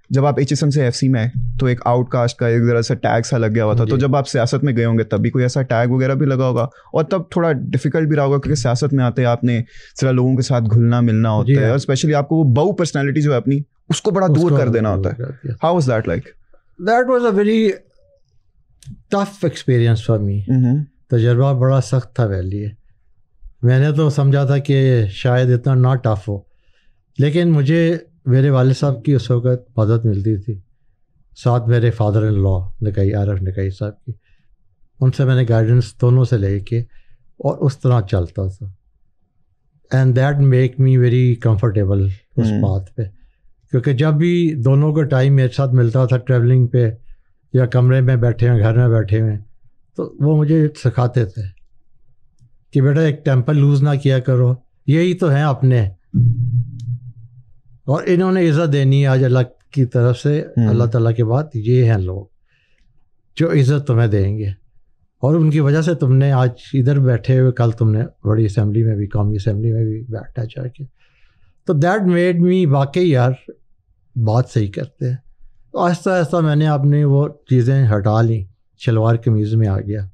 Speaker 1: جب آپ ایچ ایس ایم سے ایف سی میں آئے تو ایک آؤٹ کاسٹ کا ایک ذرا سا ٹیگ سا لگ گیا ہوا تھا. تو جب آپ سیاست میں گئے ہوں گے تب بھی کوئی ایسا ٹیگ وغیرہ بھی لگا ہوگا, اور تب تھوڑا ڈیفیکلٹ بھی رہا ہوگا کیونکہ سیاست میں آتے آپ نے ذرا لوگوں کے ساتھ گھلنا ملنا ہوتا ہے, اور اسپیشلی آپ کو وہ بہو پرسنالٹی جو ہے اپنی اس کو بڑا دور کر دینا ہوتا ہے. How was that like?
Speaker 2: That was a very tough experience for me. تجربہ بڑا سخت تھا میرے لیے. میں نے تو سمجھا تھا کہ شاید اتنا نہ ٹف ہو, لیکن مجھے میرے والد صاحب کی اس وقت مدد ملتی تھی, ساتھ میرے فادر ان لا نکائی عارف نکائی صاحب کی, ان سے میں نے گائیڈنس دونوں سے لے کے اور اس طرح چلتا تھا. And that make me very comfortable اس بات پہ, کیونکہ جب بھی دونوں کا ٹائم میرے ساتھ ملتا تھا ٹریولنگ پہ یا کمرے میں بیٹھے ہوئے گھر میں بیٹھے ہوئے, تو وہ مجھے سکھاتے تھے کہ بیٹا ایک ٹیمپر لوز نہ کیا کرو, یہی تو ہیں اپنے, اور انہوں نے عزت دینی ہے آج اللہ کی طرف سے, اللہ تعالیٰ کے بعد یہ ہیں لوگ جو عزت تمہیں دیں گے, اور ان کی وجہ سے تم نے آج ادھر بیٹھے ہوئے, کل تم نے بڑی اسمبلی میں بھی, قومی اسمبلی میں بھی بیٹھا جا کے. تو دیٹ میڈ می واقعی یار بات صحیح کرتے ہیں. تو آہستہ آہستہ میں نے اپنی وہ چیزیں ہٹا لیں, شلوار قمیض میں آ گیا.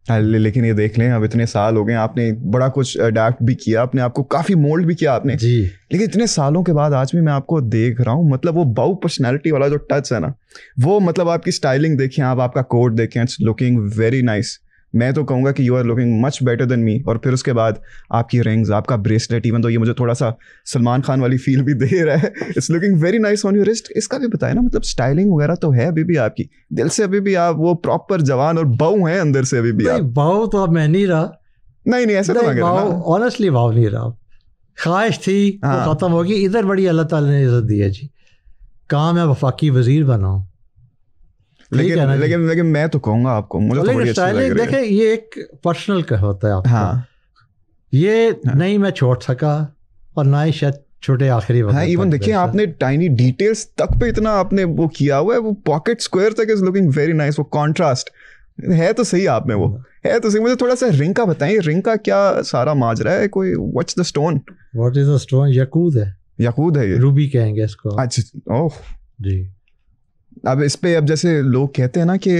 Speaker 1: لیکن یہ دیکھ لیں اب اتنے سال ہو گئے, آپ نے بڑا کچھ اڈیپٹ بھی کیا, اپنے آپ کو کافی مولڈ بھی کیا آپ نے
Speaker 2: جی,
Speaker 1: لیکن اتنے سالوں کے بعد آج بھی میں آپ کو دیکھ رہا ہوں, مطلب وہ باؤ پرسنالٹی والا جو ٹچ ہے نا, وہ مطلب آپ کی اسٹائلنگ دیکھیں آپ, آپ کا کوٹ دیکھیں, اٹس لکنگ ویری نائس. میں تو کہوں گا کہ you are looking much better than me. اور پھر اس کے بعد آپ کی رنگز, آپ کا بریسلیٹ, ایون تو یہ مجھے تھوڑا سا سلمان خان والی فیل بھی دے رہا ہے, it's looking very nice on your wrist. اس کا بھی بتائیں نا, مطلب اسٹائلنگ وغیرہ تو ہے ابھی بھی آپ کی, دل سے ابھی بھی آپ وہ پراپر جوان اور بہو ہیں اندر سے ابھی بھی؟
Speaker 2: بہو تو اب میں نہیں رہا.
Speaker 1: نہیں ایسا تو نہ,
Speaker 2: آنیسٹلی بہو نہیں رہا. خواہش تھی وہ ختم ہوگی. ادھر بڑی اللہ تعالیٰ نے عزت دی ہے جی, کام ہے وفاقی وزیر بناؤں.
Speaker 1: لیکن میں تو کہوں گا آپ کو, مجھے تو بڑی اچھی لگ رہی ہے.
Speaker 2: دیکھیں یہ ایک پرسنل کا ہوتا ہے آپ کا, یہ نہیں میں چھوڑ سکا اور نہ ہی شاید چھوٹے آخری وقت.
Speaker 1: ایون دیکھیں آپ نے ٹائنی ڈیٹیلز تک پہ اتنا آپ نے وہ کیا ہوا ہے, وہ پاکٹ اسکوائر تک از لکنگ ویری نائس. وہ کانٹراسٹ ہے تو صحیح آپ میں, وہ ہے تو صحیح. مجھے تھوڑا سا رنگ کا بتائیں, رنگ کا کیا سارا ماجرا ہے, کوئی what's the stone?
Speaker 2: What is the stone? یقود ہے.
Speaker 1: یقود ہے, یہ
Speaker 2: روبی کہیں گے اس کو.
Speaker 1: اچھا, اوہ
Speaker 2: جی.
Speaker 1: اب اس پہ اب جیسے لوگ کہتے ہیں نا کہ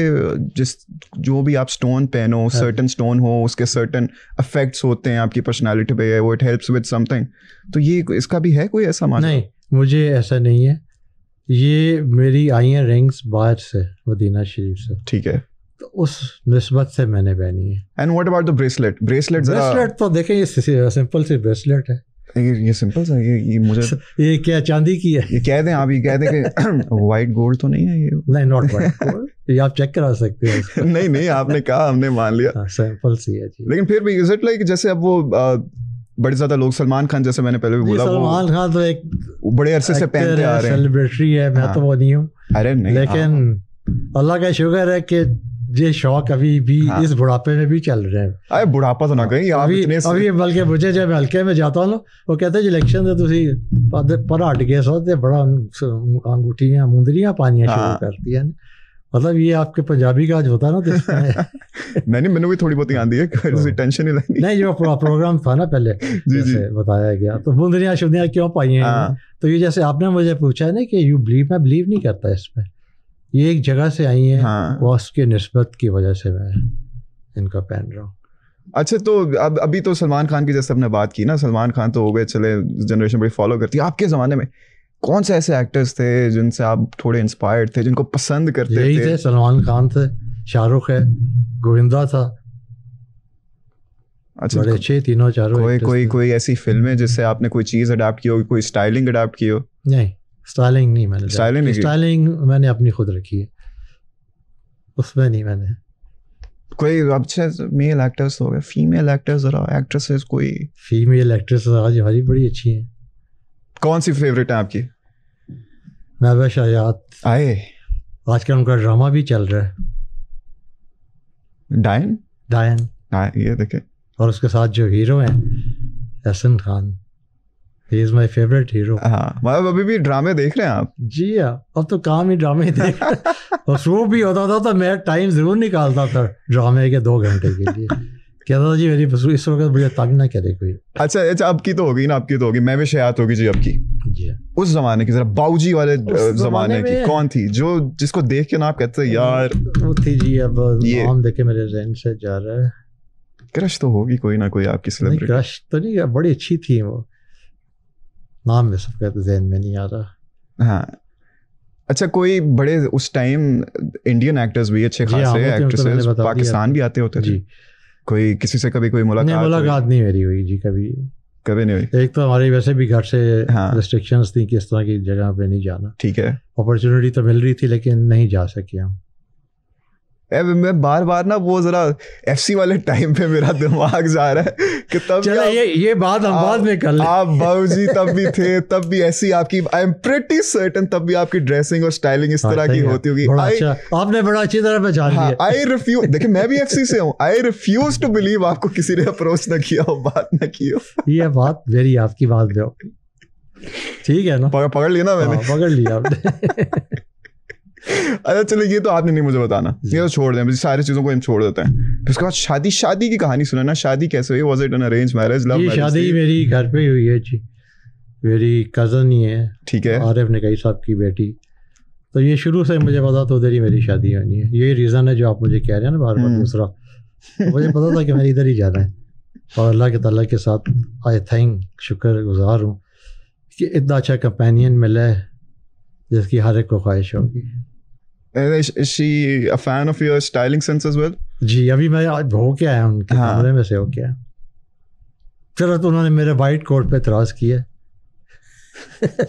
Speaker 1: جو بھی آپ اسٹون پہنو, سرٹن اسٹون ہو, اس کے سرٹن افیکٹس ہوتے ہیں آپ کی پرسنالٹی پہ, وہ it helps with some thing. تو یہ اس کا بھی ہے کوئی ایسا معنی؟
Speaker 2: نہیں, مجھے ایسا نہیں ہے. یہ میری آئی ہیں رنگس باہر سے, مدینہ شریف سے.
Speaker 1: ٹھیک ہے,
Speaker 2: تو اس نسبت سے میں نے پہنی ہے.
Speaker 1: And what about the bracelet?
Speaker 2: Bracelet تو دیکھیں یہ سمپل سی بریسلیٹ ہے.
Speaker 1: یہ سمپل سا, یہ مجھے
Speaker 2: یہ کیا چاندی کی ہے؟
Speaker 1: یہ کہہ دیں آپ, یہ کہہ دیں کہ وائٹ گولڈ تو نہیں ہے یہ؟
Speaker 2: نہیں, ناٹ وائٹ گولڈ, یہ آپ چیک کرا سکتے ہیں.
Speaker 1: نہیں آپ نے کہا, ہم نے مان لیا,
Speaker 2: سمپل سی ہے جی.
Speaker 1: لیکن پھر بھی از اٹ لائک جیسے اب وہ بڑے زیادہ لوگ, سلمان خان جیسے میں نے پہلے بھی بولا,
Speaker 2: سلمان خان تو ایک
Speaker 1: بڑے عرصے سے پہنتے آ رہے ہیں,
Speaker 2: سیلیبریٹری ہے, میں تو وہ نہیں ہوں.
Speaker 1: ارے نہیں,
Speaker 2: لیکن اللہ کا شکر ہے کہ یہ شوق ابھی بھی اس بڑھاپے میں بھی چل رہے ہیں.
Speaker 1: ارے بڑھاپا تو نہ کہیں آپ
Speaker 2: ابھی, بلکہ مجھے جب ہلکے میں جاتا ہوں نا, وہ کہتے ہیں الیکشن سے تھی پر ہٹ گئے سو تے بڑا انگوٹھیاں مندریاں پانیاں شروع کرتی ہیں. مطلب یہ آپ کے پنجابی کا جو ہوتا ہے نا,
Speaker 1: میں نے بھی تھوڑی بہت آندھی ہے, ٹینشن ہی
Speaker 2: نہیں. جو پروگرام تھا نا پہلے جیسے بتایا گیا, تو بندریاں شدیاں کیوں پائی ہیں, تو یہ جیسے آپ نے مجھے پوچھا ہے نا کہ یو بلیو, میں بلیو نہیں کرتا اس میں. یہ ایک جگہ سے آئی ہیں, وہ اس کے نسبت کی وجہ سے میں ان کا پہن رہا ہوں.
Speaker 1: اچھا, تو ابھی تو سلمان خان کی جیسے ہم نے بات کی نا, سلمان خان تو ہو گئے, چلے جنریشن بڑی فالو کرتی ہے. آپ کے زمانے میں کون سے ایسے ایکٹرز تھے جن سے آپ تھوڑے انسپائرڈ تھے, جن کو پسند کرتے تھے؟
Speaker 2: یہی تھے, سلمان خان تھے, شاہ رخ ہے, گووندا تھا.
Speaker 1: اچھا
Speaker 2: بڑے اچھے تینوں چاروں.
Speaker 1: کوئی ایسی فلم ہے جس سے آپ نے کوئی چیز اڈاپٹ کی ہو, کوئی اسٹائلنگ اڈاپٹ کی ہو؟
Speaker 2: نہیں اسٹائلنگ نہیں میں نے. اسٹائلنگ میں نے اپنی خود رکھی ہے, اس میں نہیں میں نے.
Speaker 1: کوئی اچھے میل ایکٹرس ہو گئے, فیمیل ایکٹرز اور ایکٹریسز, کوئی
Speaker 2: فیمیل ایکٹریس آج ہماری بڑی اچھی ہیں.
Speaker 1: کون سی فیوریٹ ہے آپ کی؟
Speaker 2: محبوبہ شایات. آج کل ان کا ڈرامہ بھی چل رہا ہے, ڈائن.
Speaker 1: یہ دیکھیں.
Speaker 2: اور اس کے ساتھ جو ہیرو ہیں احسن خان, ہی از مائی فیوریٹ ہیرو.
Speaker 1: ہاں مطلب ابھی بھی ڈرامے دیکھ رہے ہیں آپ؟
Speaker 2: جی ہاں, اب تو کام ہی ڈرامے دیکھ اور شو بھی ہوتا تھا تو میں ٹائم ضرور نکالتا تھا ڈرامے کے 2 گھنٹے کے لیے. کہتا تھا جی میری اس وقت مجھے تنگ نہ کرے کوئی.
Speaker 1: اچھا اب کی تو ہوگی نا, اب کی تو ہوگی. میں بھی شایات ہوگی جی اب کی.
Speaker 2: جی
Speaker 1: اس زمانے کی, ذرا باؤجی والے زمانے کی کون تھی جو جس کو دیکھ کے نا آپ کہتے ہیں یار
Speaker 2: وہ تھی جی. اب نام دیکھے میرے ذہن سے جا رہا ہے.
Speaker 1: کرش تو ہوگی کوئی نہ کوئی آپ کی سیلیبریٹی.
Speaker 2: کرش تو نہیں, بڑی اچھی تھی وہ, نام میں سب کا ذہن میں نہیں آ رہا.
Speaker 1: ہاں اچھا کوئی بڑے اس ٹائم انڈین ایکٹرز بھی اچھے خاصے ایکٹریسز پاکستان بھی آتے ہوتے تھے. کوئی کسی سے کبھی کوئی
Speaker 2: ملاقات نہیں میری ہوئی جی, کبھی نہیں ہوئی. ایک تو ہمارے ویسے بھی گھر سے ریسٹرکشنز تھیں کہ اس طرح کی جگہ پہ نہیں جانا.
Speaker 1: ٹھیک ہے,
Speaker 2: اپرچونیٹی تو مل رہی تھی لیکن نہیں جا سکے ہم.
Speaker 1: میں بار نا وہ ذرا ایف سی والے ٹائم پہ میرا دماغ جا رہا ہے کہ تب
Speaker 2: یہ بات ہم بعد میں کر لیں.
Speaker 1: آپ باؤجی تب بھی تھے, تب بھی ایسی آپ کی, آئی ایم پریٹی سرٹن تب بھی آپ کی ڈریسنگ اور اسٹائلنگ اس طرح کی ہوتی ہوگی.
Speaker 2: آپ نے بڑا اچھی طرح پہچان لیا.
Speaker 1: آئی ریفیوز, دیکھیں میں بھی ایف سی سے ہوں, آئی ریفیوز ٹو بلیو آپ کو کسی نے اپروچ نہ کیا ہو, بات نہ کی ہو.
Speaker 2: یہ بات میری آپ کی بات پہ ہوگی. ٹھیک ہے نا,
Speaker 1: پکڑ لیا نا میں نے,
Speaker 2: پکڑ لیا آپ نے.
Speaker 1: اچھا چلو یہ تو آپ نے نہیں مجھے بتانا, یہ تو چھوڑ دیں, ساری چیزوں کو ہم چھوڑ دیتے ہیں. پھر اس کے بعد شادی کی کہانی سننا. شادی کیسے ہوئی؟ Was it an arrange marriage, love marriage?
Speaker 2: شادی میری گھر پہ ہی ہوئی ہے جی, میری کزن ہی ہے.
Speaker 1: ٹھیک ہے,
Speaker 2: عارف نقی صاحب کی بیٹی. تو یہ شروع سے مجھے پتا تو ادھر ہی میری شادی ہونی ہے. یہی ریزن ہے جو آپ مجھے کہہ رہے ہیں نا بار بار. دوسرا مجھے پتا تھا کہ میں ادھر ہی جانا ہے, اور اللہ کے تعالیٰ کے ساتھ آئی تھینک, شکر گزار ہوں کہ اتنا اچھا کمپینین ملا ہے جس کی ہر ایک کو خواہش ہوگی.
Speaker 1: Is she a fan of your styling sense as well?
Speaker 2: جی ابھی میں ہو کے آیا ان کے کمرے میں سے ہو کے آیا. پھر تو انہوں نے میرے وائٹ کوٹ پہ اعتراض کیا.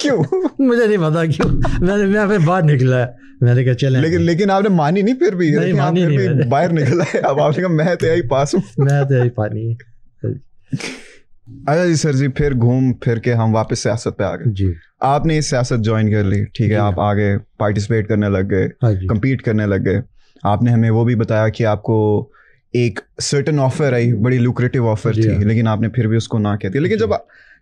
Speaker 1: کیوں
Speaker 2: مجھے نہیں پتا کیوں. میں پھر باہر نکلا, میں نے کہا چلیں.
Speaker 1: لیکن آپ نے مانی نہیں, پھر بھی باہر نکلا ہے. اب آپ نے کہا میں تیاری پاس ہوں,
Speaker 2: میں تیاری پانی.
Speaker 1: اچھا جی سر جی, پھر گھوم پھر کے ہم واپس سیاست پہ آ گئے.
Speaker 2: جی
Speaker 1: آپ نے اس سیاست جوائن کر لی, ٹھیک ہے, آپ آگے پارٹیسپیٹ کرنے لگ گئے, کمپیٹ کرنے لگ گئے. آپ نے ہمیں وہ بھی بتایا کہ آپ کو ایک سرٹن آفر آئی, بڑی لوکریٹو آفر تھی, لیکن آپ نے پھر بھی اس کو نہ کہہ دیا. لیکن جب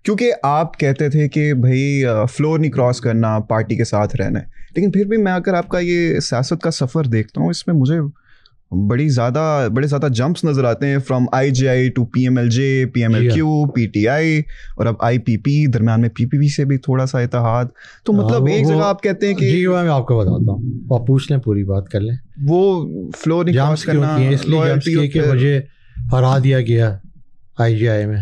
Speaker 1: کیونکہ آپ کہتے تھے کہ بھائی فلور نہیں کراس کرنا, پارٹی کے ساتھ رہنا ہے, لیکن پھر بھی میں اگر آپ کا یہ سیاست کا سفر دیکھتا ہوں, اس میں مجھے بڑے زیادہ جمپس نظر آتے ہیں, from I J I to P M L J, P M L Q, P T I, اور اب آئی پی پی, درمیان میں پی پی پی سے بھی تھوڑا سا اتحاد. تو مطلب ایک جگہ آپ کہتے ہیں کہ
Speaker 2: جی میں آپ کو بتاتا ہوں, آپ پوچھ لیں, پوری بات کر لیں.
Speaker 1: وہ فلور نہیں کراس کرنا,
Speaker 2: اس لیے کہ مجھے ہرا دیا گیا آئی جے آئی میں.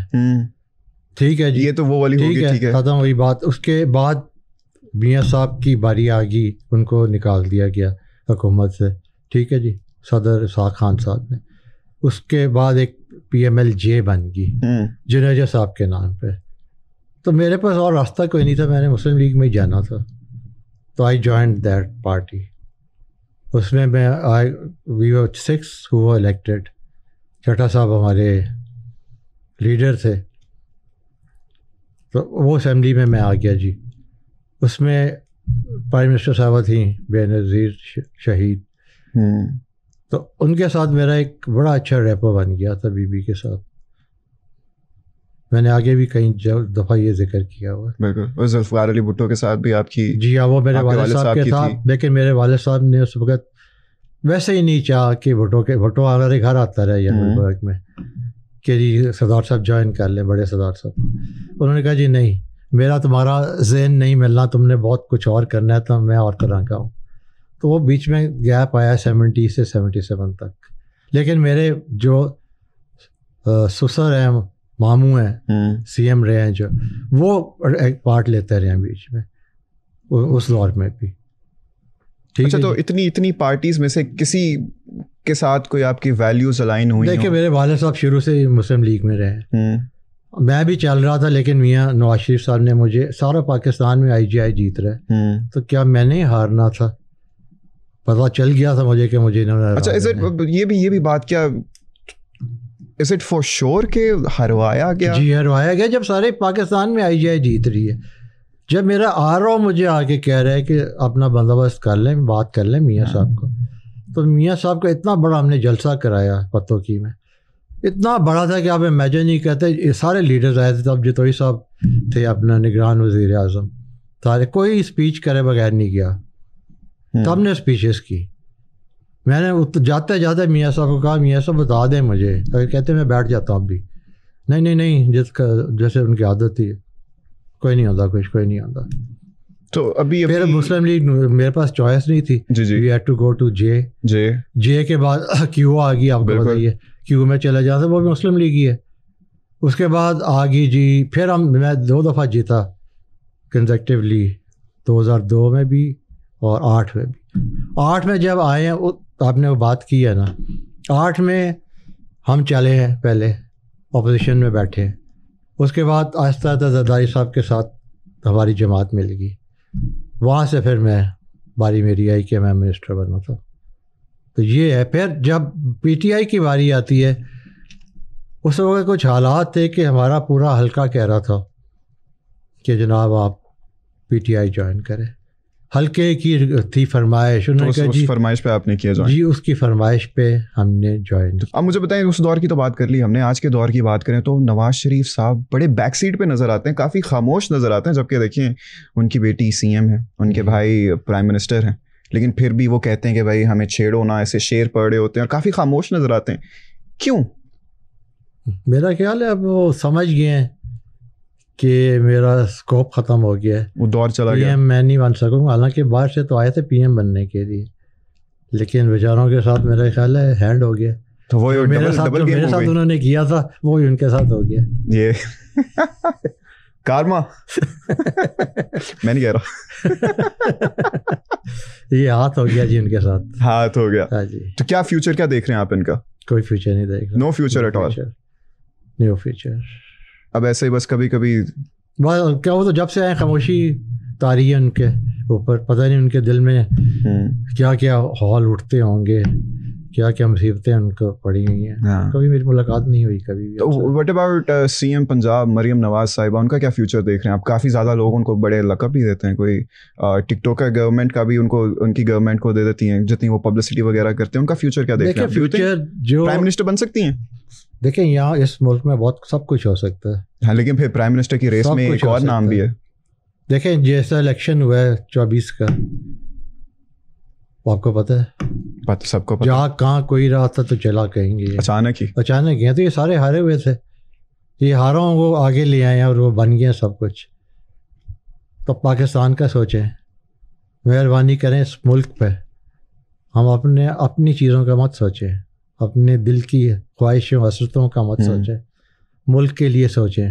Speaker 2: ٹھیک ہے جی,
Speaker 1: یہ تو وہ والی ہوگی, ٹھیک ہے,
Speaker 2: ختم ہوئی بات. اس کے بعد میاں صاحب کی باری آ گئی, ان کو نکال دیا گیا حکومت سے. ٹھیک ہے جی, صدر اسحاق خان صاحب نے. اس کے بعد ایک پی ایم ایل جے بن گئی جنیجا صاحب کے نام پہ. تو میرے پاس اور راستہ کوئی نہیں تھا, میں نے مسلم لیگ میں ہی جانا تھا. تو آئی جوائنڈ دیٹ پارٹی. اس میں وی ور 6 who were elected. چٹا صاحب ہمارے لیڈر تھے, تو وہ اسمبلی میں آ گیا جی. اس میں پرائم منسٹر صاحبہ تھیں بے نظیر شہید, تو ان کے ساتھ میرا ایک بڑا اچھا ریپو بن گیا تھا بی بی کے ساتھ. میں نے آگے بھی کئی دفعہ یہ ذکر کیا ہوا.
Speaker 1: بالکل, ذوالفقار علی بھٹو کے ساتھ بھی آپ کی,
Speaker 2: جی ہاں, وہ میرے والد صاحب کے تھا, لیکن میرے والد صاحب نے اس وقت ویسے ہی نہیں چاہا کہ بھٹو ہمارے گھر آتا رہے یمن میں کہ جی سردار صاحب جوائن کر لیں, بڑے سردار صاحب. انہوں نے کہا جی نہیں, میرا تمہارا ذہن نہیں ملنا, تم نے بہت کچھ اور کرنا ہے, تو میں اور طرح کا ہوں. تو وہ بیچ میں گیپ آیا 70 سے 77 تک. لیکن میرے جو سسر ہیں, ماموں ہیں, سی ایم رہے ہیں جو, وہ ایک پارٹ لیتے رہے ہیں بیچ میں اس دور میں بھی.
Speaker 1: اچھا, تو اتنی پارٹیز میں سے کے ساتھ کوئی آپ کی ویلیوز الائن ہوئی؟
Speaker 2: دیکھیں میرے والد صاحب شروع سے مسلم لیگ میں رہے، میں بھی چل رہا تھا، لیکن میاں نواز شریف صاحب نے مجھے، سارا پاکستان میں IGI جیت رہے، تو کیا میں نہیں ہارنا تھا؟ پتہ چل گیا تھا مجھے کہ مجھے
Speaker 1: اچھا یہ بھی بات کیا is it for sure کہ ہروایا گیا؟
Speaker 2: جی ہروایا گیا، جب سارے پاکستان میں IGI جیت رہی ہے. جب میرا RO مجھے آگے کہہ رہا ہے کہ اپنا بندوبست کر لیں، بات کر لیں میاں صاحب کو، تو میاں صاحب کا اتنا بڑا ہم نے جلسہ کرایا پتوکی میں، اتنا بڑا تھا کہ آپ امیجن نہیں کرتے. یہ سارے لیڈرز آئے تھے تب، جتوئی صاحب تھے اپنا نگران وزیر اعظم، سارے، کوئی اسپیچ کرے بغیر نہیں گیا. تب نے اسپیچز کی. میں نے جاتے جاتے میاں صاحب کو کہا میاں صاحب بتا دیں مجھے، کہتے میں بیٹھ جاتا ہوں ابھی. نہیں جیسے ان کی عادت تھی، کوئی نہیں آتا کچھ، کوئی نہیں آتا.
Speaker 1: تو ابھی
Speaker 2: پھر مسلم لیگ میرے پاس چوائس نہیں تھی، we had to go to جے کے بعد کیو آ گئی، آپ کو بتائیے کیو میں چلا جاتا، وہ بھی مسلم لیگ ہی ہے. اس کے بعد آ گئی جی، پھر میں 2 دفعہ جیتا کنزیکٹیولی، 2002 میں بھی اور 8 میں بھی. 8 میں جب آئے ہیں، آپ نے وہ بات کی ہے نا، 8 میں ہم چلے ہیں، پہلے اپوزیشن میں بیٹھے، اس کے بعد آہستہ آہستہ زرداری صاحب کے ساتھ ہماری جماعت مل گئی. وہاں سے پھر باری میری آئی کہ میں منسٹر بنا تھا. تو یہ ہے. پھر جب PTI کی باری آتی ہے، اس وقت کچھ حالات تھے کہ ہمارا پورا حلقہ کہہ رہا تھا کہ جناب آپ PTI جوائن کریں. حلقے کی تھی فرمائش، انہوں نے کہا جی
Speaker 1: فرمائش پہ آپ نے کیا جوائن؟
Speaker 2: جی اس کی فرمائش پہ ہم نے جوائن.
Speaker 1: اب مجھے بتائیں، اس دور کی تو بات کر لی ہم نے، آج کے دور کی بات کریں تو نواز شریف صاحب بڑے بیک سیٹ پہ نظر آتے ہیں، کافی خاموش نظر آتے ہیں، جبکہ دیکھیں ان کی بیٹی CM ہے، ان کے بھائی پرائم منسٹر ہیں، لیکن پھر بھی وہ کہتے ہیں کہ بھائی ہمیں چھیڑو نہ، ایسے شعر پڑھ رہے ہوتے ہیں، کافی خاموش نظر آتے ہیں. کیوں؟
Speaker 2: میرا خیال ہے اب وہ سمجھ گئے ہیں کہ میرا اسکوپ ختم ہو گیا ہے،
Speaker 1: وہ دور چلا گیا،
Speaker 2: PM میں نہیں بن سکوں. حالانکہ باہر سے تو آئے تھے PM بننے کے لیے، لیکن بیچاروں کے ساتھ میرا خیال ہے ہینڈ ہو گیا.
Speaker 1: تو وہ
Speaker 2: میرے ساتھ انہوں نے کیا تھا وہی ان کے ساتھ ہو گیا.
Speaker 1: یہ کارما میں نہیں کہہ رہا،
Speaker 2: یہ ہاتھ ہو گیا جی ان کے ساتھ،
Speaker 1: ہاتھ ہو گیا.
Speaker 2: ہاں جی.
Speaker 1: تو کیا فیوچر کیا دیکھ رہے ہیں آپ ان کا؟
Speaker 2: کوئی فیوچر نہیں دیکھ رہا.
Speaker 1: No future at all.
Speaker 2: New future.
Speaker 1: اب ایسے ہی بس کبھی کبھی
Speaker 2: کیا وہ تو جب سے آئے خاموشی طاری ہے ان کے اوپر، پتہ نہیں ان کے دل میں کیا کیا حال اٹھتے ہوں گے، کیا کیا مصیبتیں ان کو پڑی ہوئی ہیں. کبھی میری ملاقات نہیں ہوئی کبھی بھی.
Speaker 1: تو what about CM Punjab Maryam Nawaz صاحبہ، ان کا کیا فیوچر دیکھ رہے ہیں آپ؟ کافی زیادہ لوگ ان کو بڑے لقب بھی دیتے ہیں، کوئی ٹک ٹاک کا گورنمنٹ کا بھی ان کی گورنمنٹ کو دے دیتی ہیں، جتنی وہ پبلسٹی وغیرہ کرتے ہیں. ان کا فیوچر کیا دیکھ رہے ہیں؟
Speaker 2: فیوچر جو
Speaker 1: پرائم منسٹر بن سکتی ہیں؟
Speaker 2: دیکھیں یہاں اس ملک میں بہت سب کچھ ہو سکتا ہے.
Speaker 1: ہاں لیکن پھر پرائم منسٹر کی ریس میں ایک اور نام بھی ہے.
Speaker 2: دیکھیں جیسا الیکشن ہوا ہے 24 کا، آپ کو پتہ ہے،
Speaker 1: سب کو پتہ،
Speaker 2: جہاں کہاں کوئی رہا تھا تو چلا کہیں گے، اچانک گئے. تو یہ سارے ہارے ہوئے تھے، یہ ہاروں وہ آگے لے آئے ہیں اور وہ بن گئے سب کچھ. تو پاکستان کا سوچیں، مہربانی کریں اس ملک پہ، ہم اپنی چیزوں کا مت سوچیں، اپنے دل کی خواہشوں حسرتوں کا مت سوچیں، ملک کے لیے سوچیں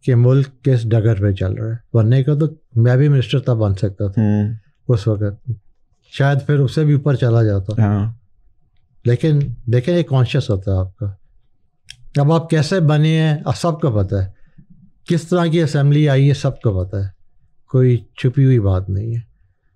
Speaker 2: کہ ملک کس ڈگر پہ چل رہا ہے. بننے کا تو میں بھی منسٹر تب بن سکتا تھا اس وقت، شاید پھر اس سے بھی اوپر چلا جاتا. لیکن دیکھیں یہ کانشیس ہوتا ہے آپ کا. اب آپ کیسے بنے ہیں سب کو پتہ ہے، کس طرح کی اسمبلی آئی ہے سب کو پتہ ہے، کوئی چھپی ہوئی بات نہیں ہے.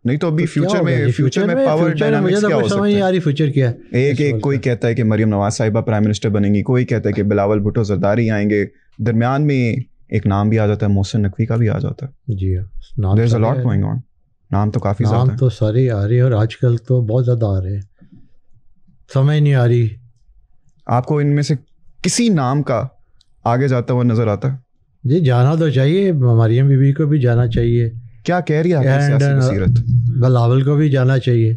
Speaker 1: نہیں تو ابھی فیوچر میں پاور ڈائنامکس کیا ہو سکتا ہے؟
Speaker 2: نہیں آ رہی فیوچر کیا ہے.
Speaker 1: ایک کوئی کہتا ہے کہ مریم نواز صاحبہ پرائم منسٹر بنیں گی، کوئی کہتا ہے کہ بلاول بھٹو زرداری آئیں گے، درمیان میں ایک نام بھی آ جاتا ہے، محسن نقوی کا بھی آ جاتا ہے.
Speaker 2: جی ہاں،
Speaker 1: there's a lot going on. نام تو کافی زیادہ ہیں،
Speaker 2: نام تو سارے آ رہے ہیں، اور آج کل تو بہت زیادہ آ رہے ہیں، سمجھ نہیں آ رہی.
Speaker 1: آپ کو ان میں سے کسی نام کا آگے جاتا ہوا نظر آتا ہے؟
Speaker 2: جی جانا تو چاہیے، مریم بی بی کو بھی جانا چاہیے.
Speaker 1: کیا کہہ رہی ہے سیاسی بصیرت؟
Speaker 2: بلاول کو بھی جانا چاہیے،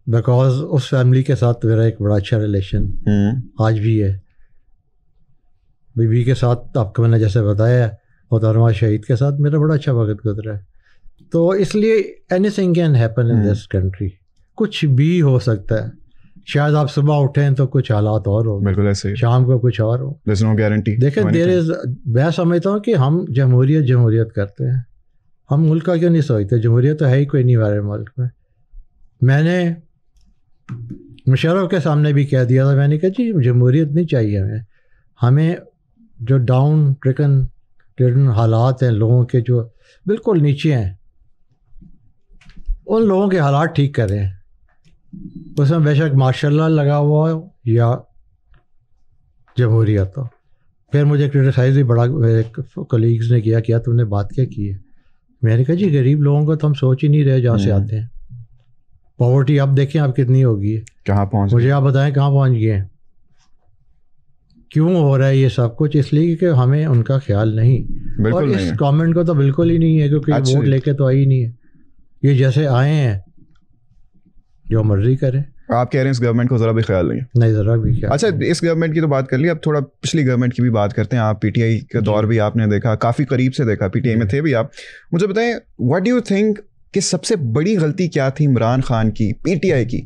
Speaker 2: بیکاز اس فیملی کے ساتھ میرا ایک بڑا اچھا ریلیشن آج بھی ہے. بی بی کے ساتھ آپ کو میں نے جیسے بتایا، محترمہ شہید کے ساتھ میرا بڑا اچھا وقت گزرا ہے. تو اس لیے any thing can happen in this country, کچھ بھی ہو سکتا ہے. شاید آپ صبح اٹھیں تو کچھ حالات اور ہو،
Speaker 1: بالکل ایسے،
Speaker 2: شام کو کچھ اور ہو.
Speaker 1: there's no guarantee.
Speaker 2: دیکھیں میں سمجھتا ہوں کہ ہم جمہوریت کرتے ہیں، ہم ملک کا کیوں نہیں سوچتے؟ جمہوریت تو ہے ہی کوئی نہیں ہمارے ملک میں. میں نے مشرف کے سامنے بھی کہہ دیا تھا میں نے کہا جی جمہوریت نہیں چاہیے ہمیں جو ڈاؤن ٹریکن حالات ہیں لوگوں کے جو بالکل نیچے ہیں ان لوگوں کے حالات ٹھیک کریں. اس میں بے شک ماشاء اللہ لگا ہوا ہو یا جمہوریت ہو. پھر مجھے کرٹیسائز بھی بڑا میرے کولیگز نے کیا تم نے بات کیا کی ہے. میں نے کہا جی غریب لوگوں کو تو ہم سوچ ہی نہیں رہے جہاں سے آتے ہیں. پاورٹی اب دیکھیں آپ کتنی ہوگی ہے,
Speaker 1: کہاں پہنچ
Speaker 2: مجھے آپ بتائیں کہاں پہنچ گئے ہیں. کیوں ہو رہا ہے یہ سب کچھ؟ اس لیے کہ ہمیں ان کا خیال نہیں, اور اس گورنمنٹ کو تو بالکل ہی نہیں ہے کیونکہ ووٹ لے کے تو آئی نہیں ہے. یہ جیسے آئے ہیں جو مرضی کریں.
Speaker 1: آپ کہہ رہے ہیں اس گورنمنٹ کو ذرا بھی خیال نہیں
Speaker 2: ذرا بھی خیال.
Speaker 1: اچھا اس گورنمنٹ کی تو بات کر لی, اب تھوڑا پچھلی گورنمنٹ کی بھی بات کرتے ہیں. آپ پی ٹی آئی کا دور بھی آپ نے دیکھا, کافی قریب سے دیکھا, پی ٹی آئی میں تھے بھی آپ. مجھے بتائیں واٹ ڈو یو تھنک کہ سب سے بڑی غلطی کیا تھی عمران خان کی, پی ٹی آئی کی,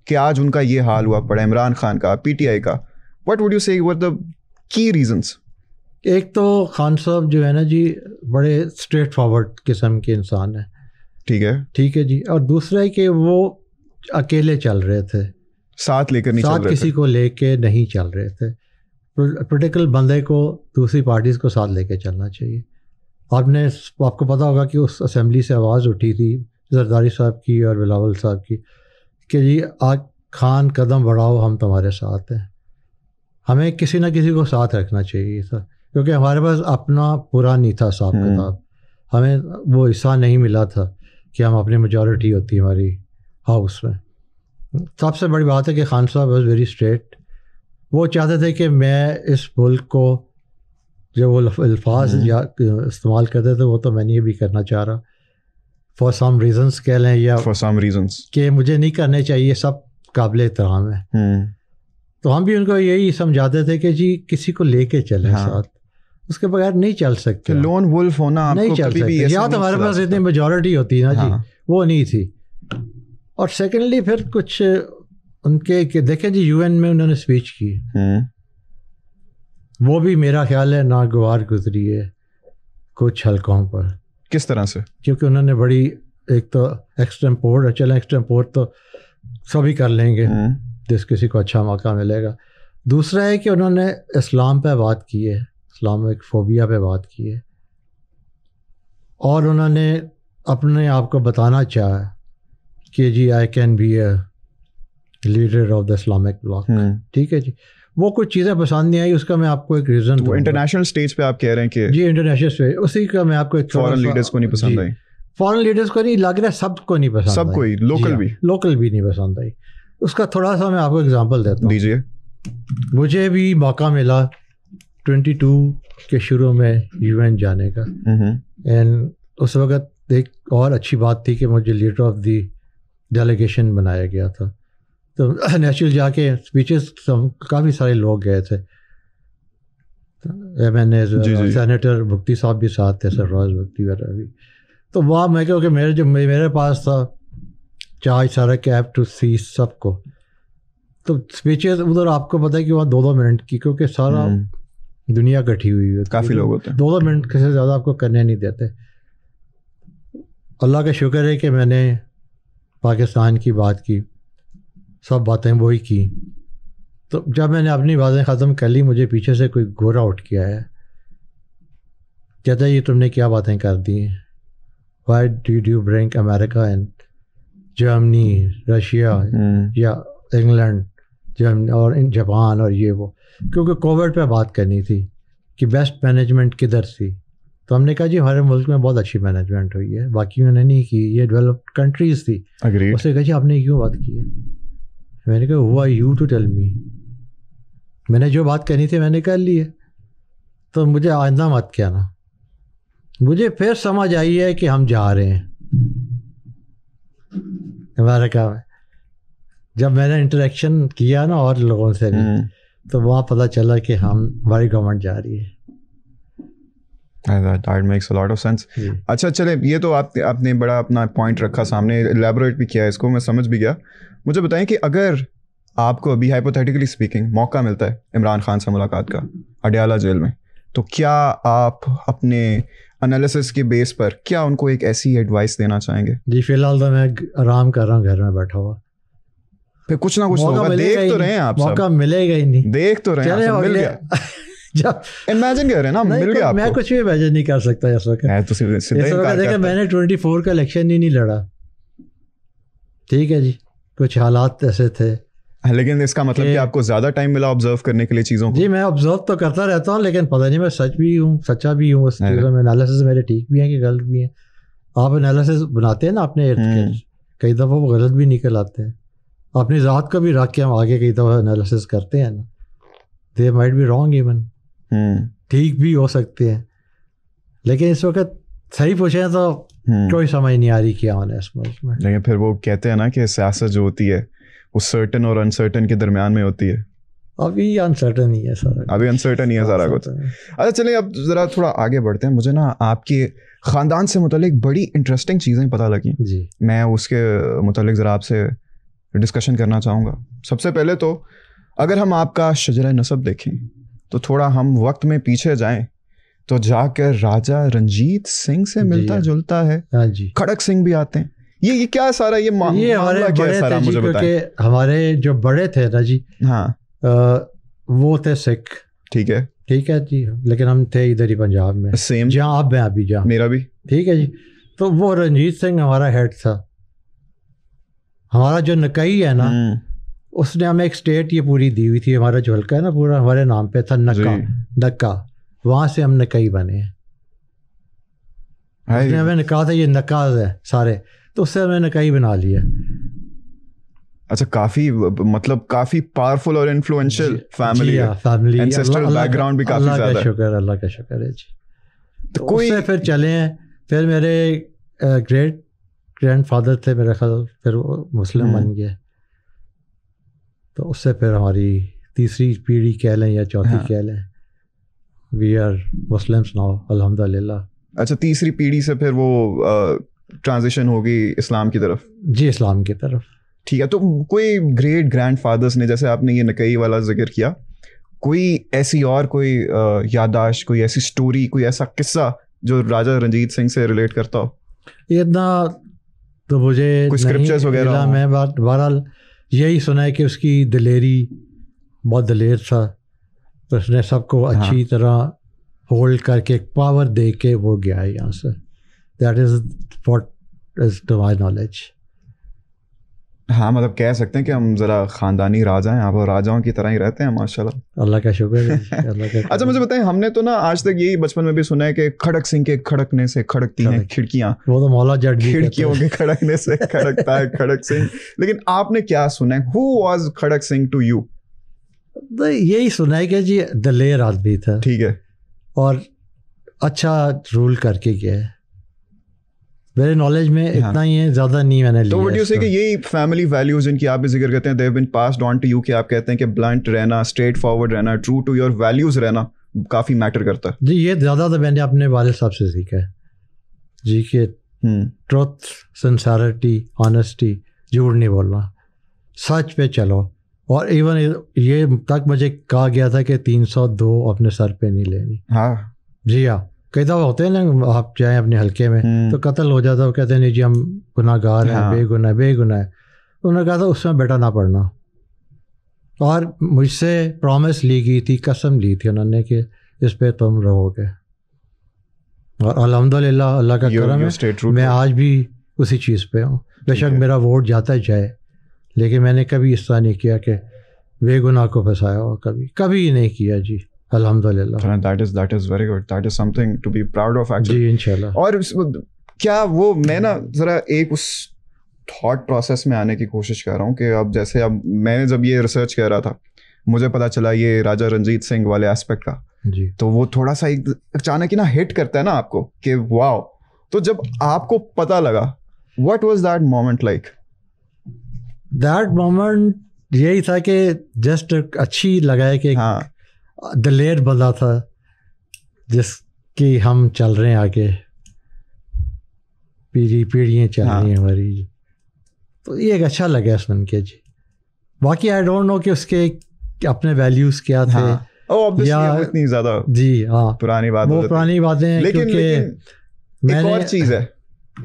Speaker 1: کہ آج ان کا یہ حال ہوا پڑا ہے, عمران خان کا, پی ٹی آئی کا. واٹ وڈ یو سے ور دا کی ریزنس؟
Speaker 2: ایک تو خان صاحب جو ہے نا جی بڑے اسٹریٹ فارورڈ قسم کے انسان ہیں. ٹھیک ہے جی. اور دوسرا ہے کہ وہ اکیلے چل رہے تھے,
Speaker 1: ساتھ لے کر نہیں چل رہے تھے,
Speaker 2: کسی کو لے کے نہیں چل رہے تھے. پولیٹیکل بندے کو دوسری پارٹیز کو ساتھ لے کے چلنا چاہیے. آپ کو پتہ ہوگا کہ اس اسمبلی سے آواز اٹھی تھی زرداری صاحب کی اور بلاول صاحب کی کہ جی آج خان قدم بڑھاؤ ہم تمہارے ساتھ ہیں. ہمیں کسی نہ کسی کو ساتھ رکھنا چاہیے تھا کیونکہ ہمارے پاس اپنا پورا نہیں تھا حساب کتاب. ہمیں وہ حصہ نہیں ملا تھا کہ ہم اپنی میجورٹی ہوتی ہماری ہاؤس میں. سب سے بڑی بات ہے کہ خان صاحب واز ویری اسٹریٹ. وہ چاہتے تھے کہ میں اس ملک کو جو وہ الفاظ یا استعمال کرتے تھے وہ تو میں نہیں بھی کرنا چاہ رہا, فار سم ریزنس کہہ لیں یا
Speaker 1: فار سم ریزنس
Speaker 2: کہ مجھے نہیں کرنے چاہیے, سب قابل احترام ہے. تو ہم بھی ان کو یہی سمجھاتے تھے کہ جی کسی کو لے کے چلیں ساتھ, اس کے بغیر نہیں چل سکتے.
Speaker 1: لون وولف ہونا
Speaker 2: نہیں چل سکتے. یا تو ہمارے پاس اتنی میجورٹی ہوتی نا جی, وہ نہیں تھی. اور سیکنڈلی پھر کچھ ان کے کہ دیکھیں جی یو این میں انہوں نے اسپیچ کی, وہ بھی میرا خیال ہے ناگوار گزری ہے کچھ حلقوں پر.
Speaker 1: کس طرح سے؟
Speaker 2: کیونکہ انہوں نے بڑی, ایک تو ایکسٹرمپورٹ, چلیں ایکسٹرمپورٹ تو سبھی کر لیں گے جس کسی کو اچھا موقع ملے گا. دوسرا ہے کہ انہوں نے اسلام پہ بات کی ہے, اسلامک فوبیا پہ بات کی ہے, اور انہوں نے اپنے آپ کو بتانا چاہا کہ جی I can be a leader of the Islamic bloc. ٹھیک ہے جی. وہ کچھ چیزیں پسند نہیں آئی, اس کا میں آپ کو ایک ریزن دوں گا.
Speaker 1: انٹرنیشنل اسٹیج پہ آپ کہہ رہے ہیں کہ
Speaker 2: جی انٹرنیشنل اسٹیج, اسی کا میں آپ کو ایک
Speaker 1: فارن لیڈرز کو نہیں پسند آئی.
Speaker 2: فارن لیڈرز کو نہیں لگ رہا, سب کو نہیں پسند,
Speaker 1: سب کوئی,
Speaker 2: لوکل بھی نہیں پسند آئی. اس کا تھوڑا سا میں آپ کو ایگزامپل دیتا ہوں.
Speaker 1: دیجیے.
Speaker 2: مجھے بھی موقع ملا 22 کے شروع میں یو این جانے کا, اینڈ اس وقت ایک اور اچھی بات تھی کہ مجھے لیڈر آف دی ڈیلیگیشن بنایا گیا تھا. تو نیچرل جا کے اسپیچز کافی سارے لوگ گئے تھے, ایم این اے, سینیٹر بھکتی صاحب بھی ساتھ تھے, سرفراز بھکتی وغیرہ بھی. تو وہاں میں کہوں کہ میرے پاس تھا چارج سارا کیب ٹو سی سب کو. تو اسپیچز ادھر آپ کو پتہ ہے کہ وہاں 2 منٹ کی, کیونکہ سارا دنیا کٹھی ہوئی ہے,
Speaker 1: کافی لوگ ہوتے ہیں,
Speaker 2: 2 منٹ سے زیادہ آپ کو کرنے نہیں دیتے. اللہ کا شکر ہے کہ میں نے پاکستان کی بات کی, سب باتیں وہی کی. تو جب میں نے اپنی باتیں ختم کر لی, مجھے پیچھے سے کوئی گورا اٹھ کے آیا, کہتا ہے یہ تم نے کیا باتیں کر دی ہیں, why did you bring America and Germany, Russia یا انگلینڈ اور جاپان اور یہ وہ, کیونکہ کووڈ پہ بات کرنی تھی کہ بیسٹ مینجمنٹ کدھر تھی. تو ہم نے کہا جی ہمارے ملک میں بہت اچھی مینجمنٹ ہوئی ہے, باقیوں نے نہیں کی, یہ ڈیولپڈ کنٹریز تھی. اس نے کہا جی آپ نے کیوں بات کی ہے؟ میں نے کہا who are you to tell me, میں نے جو بات کرنی تھی میں نے کر لی ہے, تو مجھے آئندہ مت کہنا. مجھے پھر سمجھ آئی ہے کہ ہم جا رہے ہیں امریکہ میں. جب میں نے انٹریکشن کیا نا اور لوگوں سے بھی, تو وہاں پتہ چلا کہ ہماری گورنمنٹ جا رہی ہے.
Speaker 1: That makes a lot of sense. اچھا چلے, یہ تو آپ نے بڑا اپنا پوائنٹ رکھا سامنے, ایلیبوریٹ بھی کیا اس کو, میں سمجھ بھی گیا. مجھے بتائیں کہ اگر آپ کو ابھی ہائپوتھیٹیکلی اسپیکنگ موقع ملتا ہے عمران خان سے ملاقات کا اڈیالہ جیل میں, تو کیا آپ اپنے انالیسس کے بیس پر کیا ان کو ایک ایسی ایڈوائس دینا چاہیں گے؟
Speaker 2: جی فی الحال تو میں آرام کر رہا ہوں گھر میں بیٹھا ہوا,
Speaker 1: پھر کچھ نہ کچھ ہوگا. دیکھ تو رہے ہیں آپ,
Speaker 2: موقع ملے گا ہی نہیں.
Speaker 1: دیکھ تو رہے ہیں, مل گیا. امیجن کر رہے ہیں نا, مل گیا.
Speaker 2: میں کچھ بھی امیجن نہیں کر سکتا اس وقت. دیکھا میں نے 24 کا الیکشن ہی نہیں لڑا. ٹھیک ہے جی, کچھ حالات ایسے تھے.
Speaker 1: لیکن اس کا مطلب کہ آپ کو زیادہ ٹائم ملا آبزرو کرنے کے لیے چیزوں کو.
Speaker 2: جی میں آبزرو تو کرتا رہتا ہوں, لیکن پتہ نہیں میں سچ بھی ہوں, سچا بھی ہوں اس چیزوں میں. انالیسس میرے ٹھیک بھی ہیں کہ غلط بھی ہیں. آپ انالیسس بناتے ہیں نا اپنے ارد گرد, کئی دفعہ وہ غلط بھی نکل آتے ہیں. اپنی ذات کو بھی رکھ کے ہم آگے کئی دفعہ انالیسس کرتے ہیں نا, they might be wrong even, ٹھیک بھی ہو سکتے ہیں. لیکن اس وقت صحیح پوچھیں تو کوئی سمجھ نہیں آ رہی کیا ہونا ہے اس ملک میں.
Speaker 1: لیکن پھر وہ کہتے ہیں نا کہ سیاست جو ہوتی ہے وہ سرٹن اور انسرٹن کے درمیان میں ہوتی ہے.
Speaker 2: ابھی انسرٹن ہی ہے سارا,
Speaker 1: ابھی انسرٹن ہی ہے سارا کچھ. اچھا چلیں اب ذرا تھوڑا آگے بڑھتے ہیں. مجھے نا آپ کے خاندان سے متعلق بڑی انٹرسٹنگ چیزیں پتہ لگیں
Speaker 2: جی,
Speaker 1: میں اس کے متعلق ذرا آپ سے ڈسکشن کرنا چاہوں گا. سب سے پہلے تو اگر ہم آپ کا شجرہ نسب دیکھیں تو تھوڑا ہم وقت میں پیچھے جائیں تو جا کر راجا رنجیت سنگھ سے ملتا جلتا ہے.
Speaker 2: ہاں جی,
Speaker 1: کھڑک سنگھ بھی آتے ہیں. یہ کیا سارا یہ
Speaker 2: ہمارے بڑے تھے جی, کیونکہ ہمارے جو بڑے تھے نا جی,
Speaker 1: ہاں
Speaker 2: وہ تھے سکھ.
Speaker 1: ٹھیک ہے,
Speaker 2: ٹھیک ہے جی, لیکن ہم تھے ادھر ہی پنجاب میں,
Speaker 1: سیم
Speaker 2: جہاں آپ ہیں ابھی, جہاں
Speaker 1: میرا بھی.
Speaker 2: ٹھیک ہے جی, تو وہ رنجیت سنگھ ہمارا ہیڈ تھا. ہمارا جو نکئی ہے نا, اس نے ہمیں ایک اسٹیٹ یہ پوری دی ہوئی تھی. ہمارا جو حلقہ ہے نا پورا ہمارے نام پہ تھا, نکا. وہاں سے ہم نکئی بنے ہیں. اس نے ہمیں کہا تھا یہ نکاز ہے سارے, تو اس سے ہمیں نکئی بنا لیا.
Speaker 1: اچھا, کافی مطلب کافی پاورفل اور انفلوئنشل فیملی ہے.
Speaker 2: فیملی
Speaker 1: اینسیسٹرل بیک گراؤنڈ بھی کافی زیادہ ہے.
Speaker 2: شکر, اللہ کا شکر ہے جی. تو اس سے پھر چلے ہیں. پھر میرے گریٹ گرینڈ فادر تھے میرے خیال, پھر وہ مسلم بن گئے. تو اس سے پھر ہماری تیسری پیڑھی کہہ لیں یا چوتھی کہہ لیں, وی آر مسلمس ناؤ الحمد للہ.
Speaker 1: اچھا, تیسری پیڑھی سے پھر وہ ٹرانزیشن ہوگی اسلام کی طرف.
Speaker 2: جی, اسلام کی طرف.
Speaker 1: ٹھیک ہے, تو کوئی گریٹ گرینڈ فادرس نے, جیسے آپ نے یہ نکئی والا ذکر کیا, کوئی ایسی اور کوئی یادداشت, کوئی ایسی سٹوری, کوئی ایسا قصہ جو راجا رنجیت سنگھ سے ریلیٹ کرتا ہو؟
Speaker 2: اتنا تو مجھے
Speaker 1: اسکرپچرز وغیرہ.
Speaker 2: میں بہرحال یہی سنا ہے کہ اس کی دلیری, بہت دلیر تھا. اس نے سب کو اچھی طرح ہولڈ کر کے پاور دے کے وہ گیا ہے یہاں سے. That is what is to my knowledge.
Speaker 1: ہاں, مطلب کہہ سکتے ہیں کہ ہم ذرا خاندانی راجا ہیں, آپ راجاؤں کی طرح ہی رہتے ہیں ماشاء اللہ.
Speaker 2: اللہ کا شکر ہے, اللہ کا.
Speaker 1: اچھا مجھے بتائیں, ہم نے تو نا آج تک یہی بچپن میں بھی سنا ہے کہ کھڑک سنگھ کے کھڑکنے سے کھڑکتی ہیں کھڑکیاں.
Speaker 2: وہ تو مولا جٹ بھی
Speaker 1: کھڑکیوں کے کھڑکنے سے کھڑکتا ہے کھڑک سنگھ. لیکن آپ نے کیا سنا ہے, who was Kharak Singh to you?
Speaker 2: یہی سنا ہے کہ جی دلیر آدمی تھا.
Speaker 1: ٹھیک ہے,
Speaker 2: اور اچھا رول کر کے گیا ہے. میرے نالج میں اتنا ہی ہے, زیادہ نہیں میں نے لیا.
Speaker 1: تو وڈ یو سے کہ یہی فیملی ویلیوز جن کی آپ بھی ذکر کرتے ہیں, they have been passed on to you, کہ آپ کہتے ہیں کہ بلنٹ رہنا, اسٹریٹ فارورڈ رہنا, ٹرو ٹو یور ویلیوز رہنا کافی میٹر کرتا ہے.
Speaker 2: جی, یہ زیادہ تو میں نے اپنے والد صاحب سے سیکھا ہے جی, کہ ٹروتھ, سنسیرٹی, آنیسٹی, جھوٹ نہیں بولنا, سچ پہ چلو. اور ایون یہ تک مجھے کہا گیا تھا کہ 302 اپنے سر پہ نہیں لینی.
Speaker 1: ہاں
Speaker 2: جی ہاں, کئی دفعہ ہوتے ہیں نا, آپ جائیں اپنے حلقے میں تو قتل ہو جاتا ہے, وہ کہتے ہیں نہیں جی ہم گناہ گار ہیں, بے گناہ ہے. انہوں نے کہا تھا اس میں بیٹا نہ پڑھنا. اور مجھ سے پرومس لی گئی تھی, قسم لی تھی انہوں نے کہ اس پہ تم رہو گے. اور الحمد للہ اللہ کا کرم ہے, میں آج بھی اسی چیز پہ ہوں. بے شک میرا ووٹ جاتا جائے, لیکن میں نے کبھی اس طرح نہیں کیا کہ بے گناہ کو پھنسایا ہو, کبھی نہیں کیا جی, الحمد للہ.
Speaker 1: That is very good. That is something to be proud of actually.
Speaker 2: جی انشاءاللہ.
Speaker 1: اور کیا وہ میں نا ذرا ایک اس تھاٹ پروسیس میں آنے کی کوشش کر رہا ہوں کہ اب جیسے اب میں نے جب یہ ریسرچ کر رہا تھا, مجھے پتا چلا یہ راجا رنجیت سنگھ والے ایسپیکٹ کا,
Speaker 2: جی
Speaker 1: تو وہ تھوڑا سا ایک اچانک ہی نا ہٹ کرتا ہے نا آپ کو کہ واو. تو جب آپ کو پتا لگا, what was that moment like?
Speaker 2: That moment یہی تھا کہ جسٹ اچھی لگا ہے کہ دلیر بندہ تھا جس کی ہم چل رہے ہیں آگے, پیڑھیاں چل رہی ہیں ہماری. تو یہ ایک اچھا لگا سن کے جی. باقی آئی ڈونٹ نو کہ اس کے اپنے ویلیوز کیا تھے
Speaker 1: یا اتنی زیادہ.
Speaker 2: جی ہاں,
Speaker 1: پرانی بات,
Speaker 2: وہ پرانی باتیں ہیں.
Speaker 1: لیکن ایک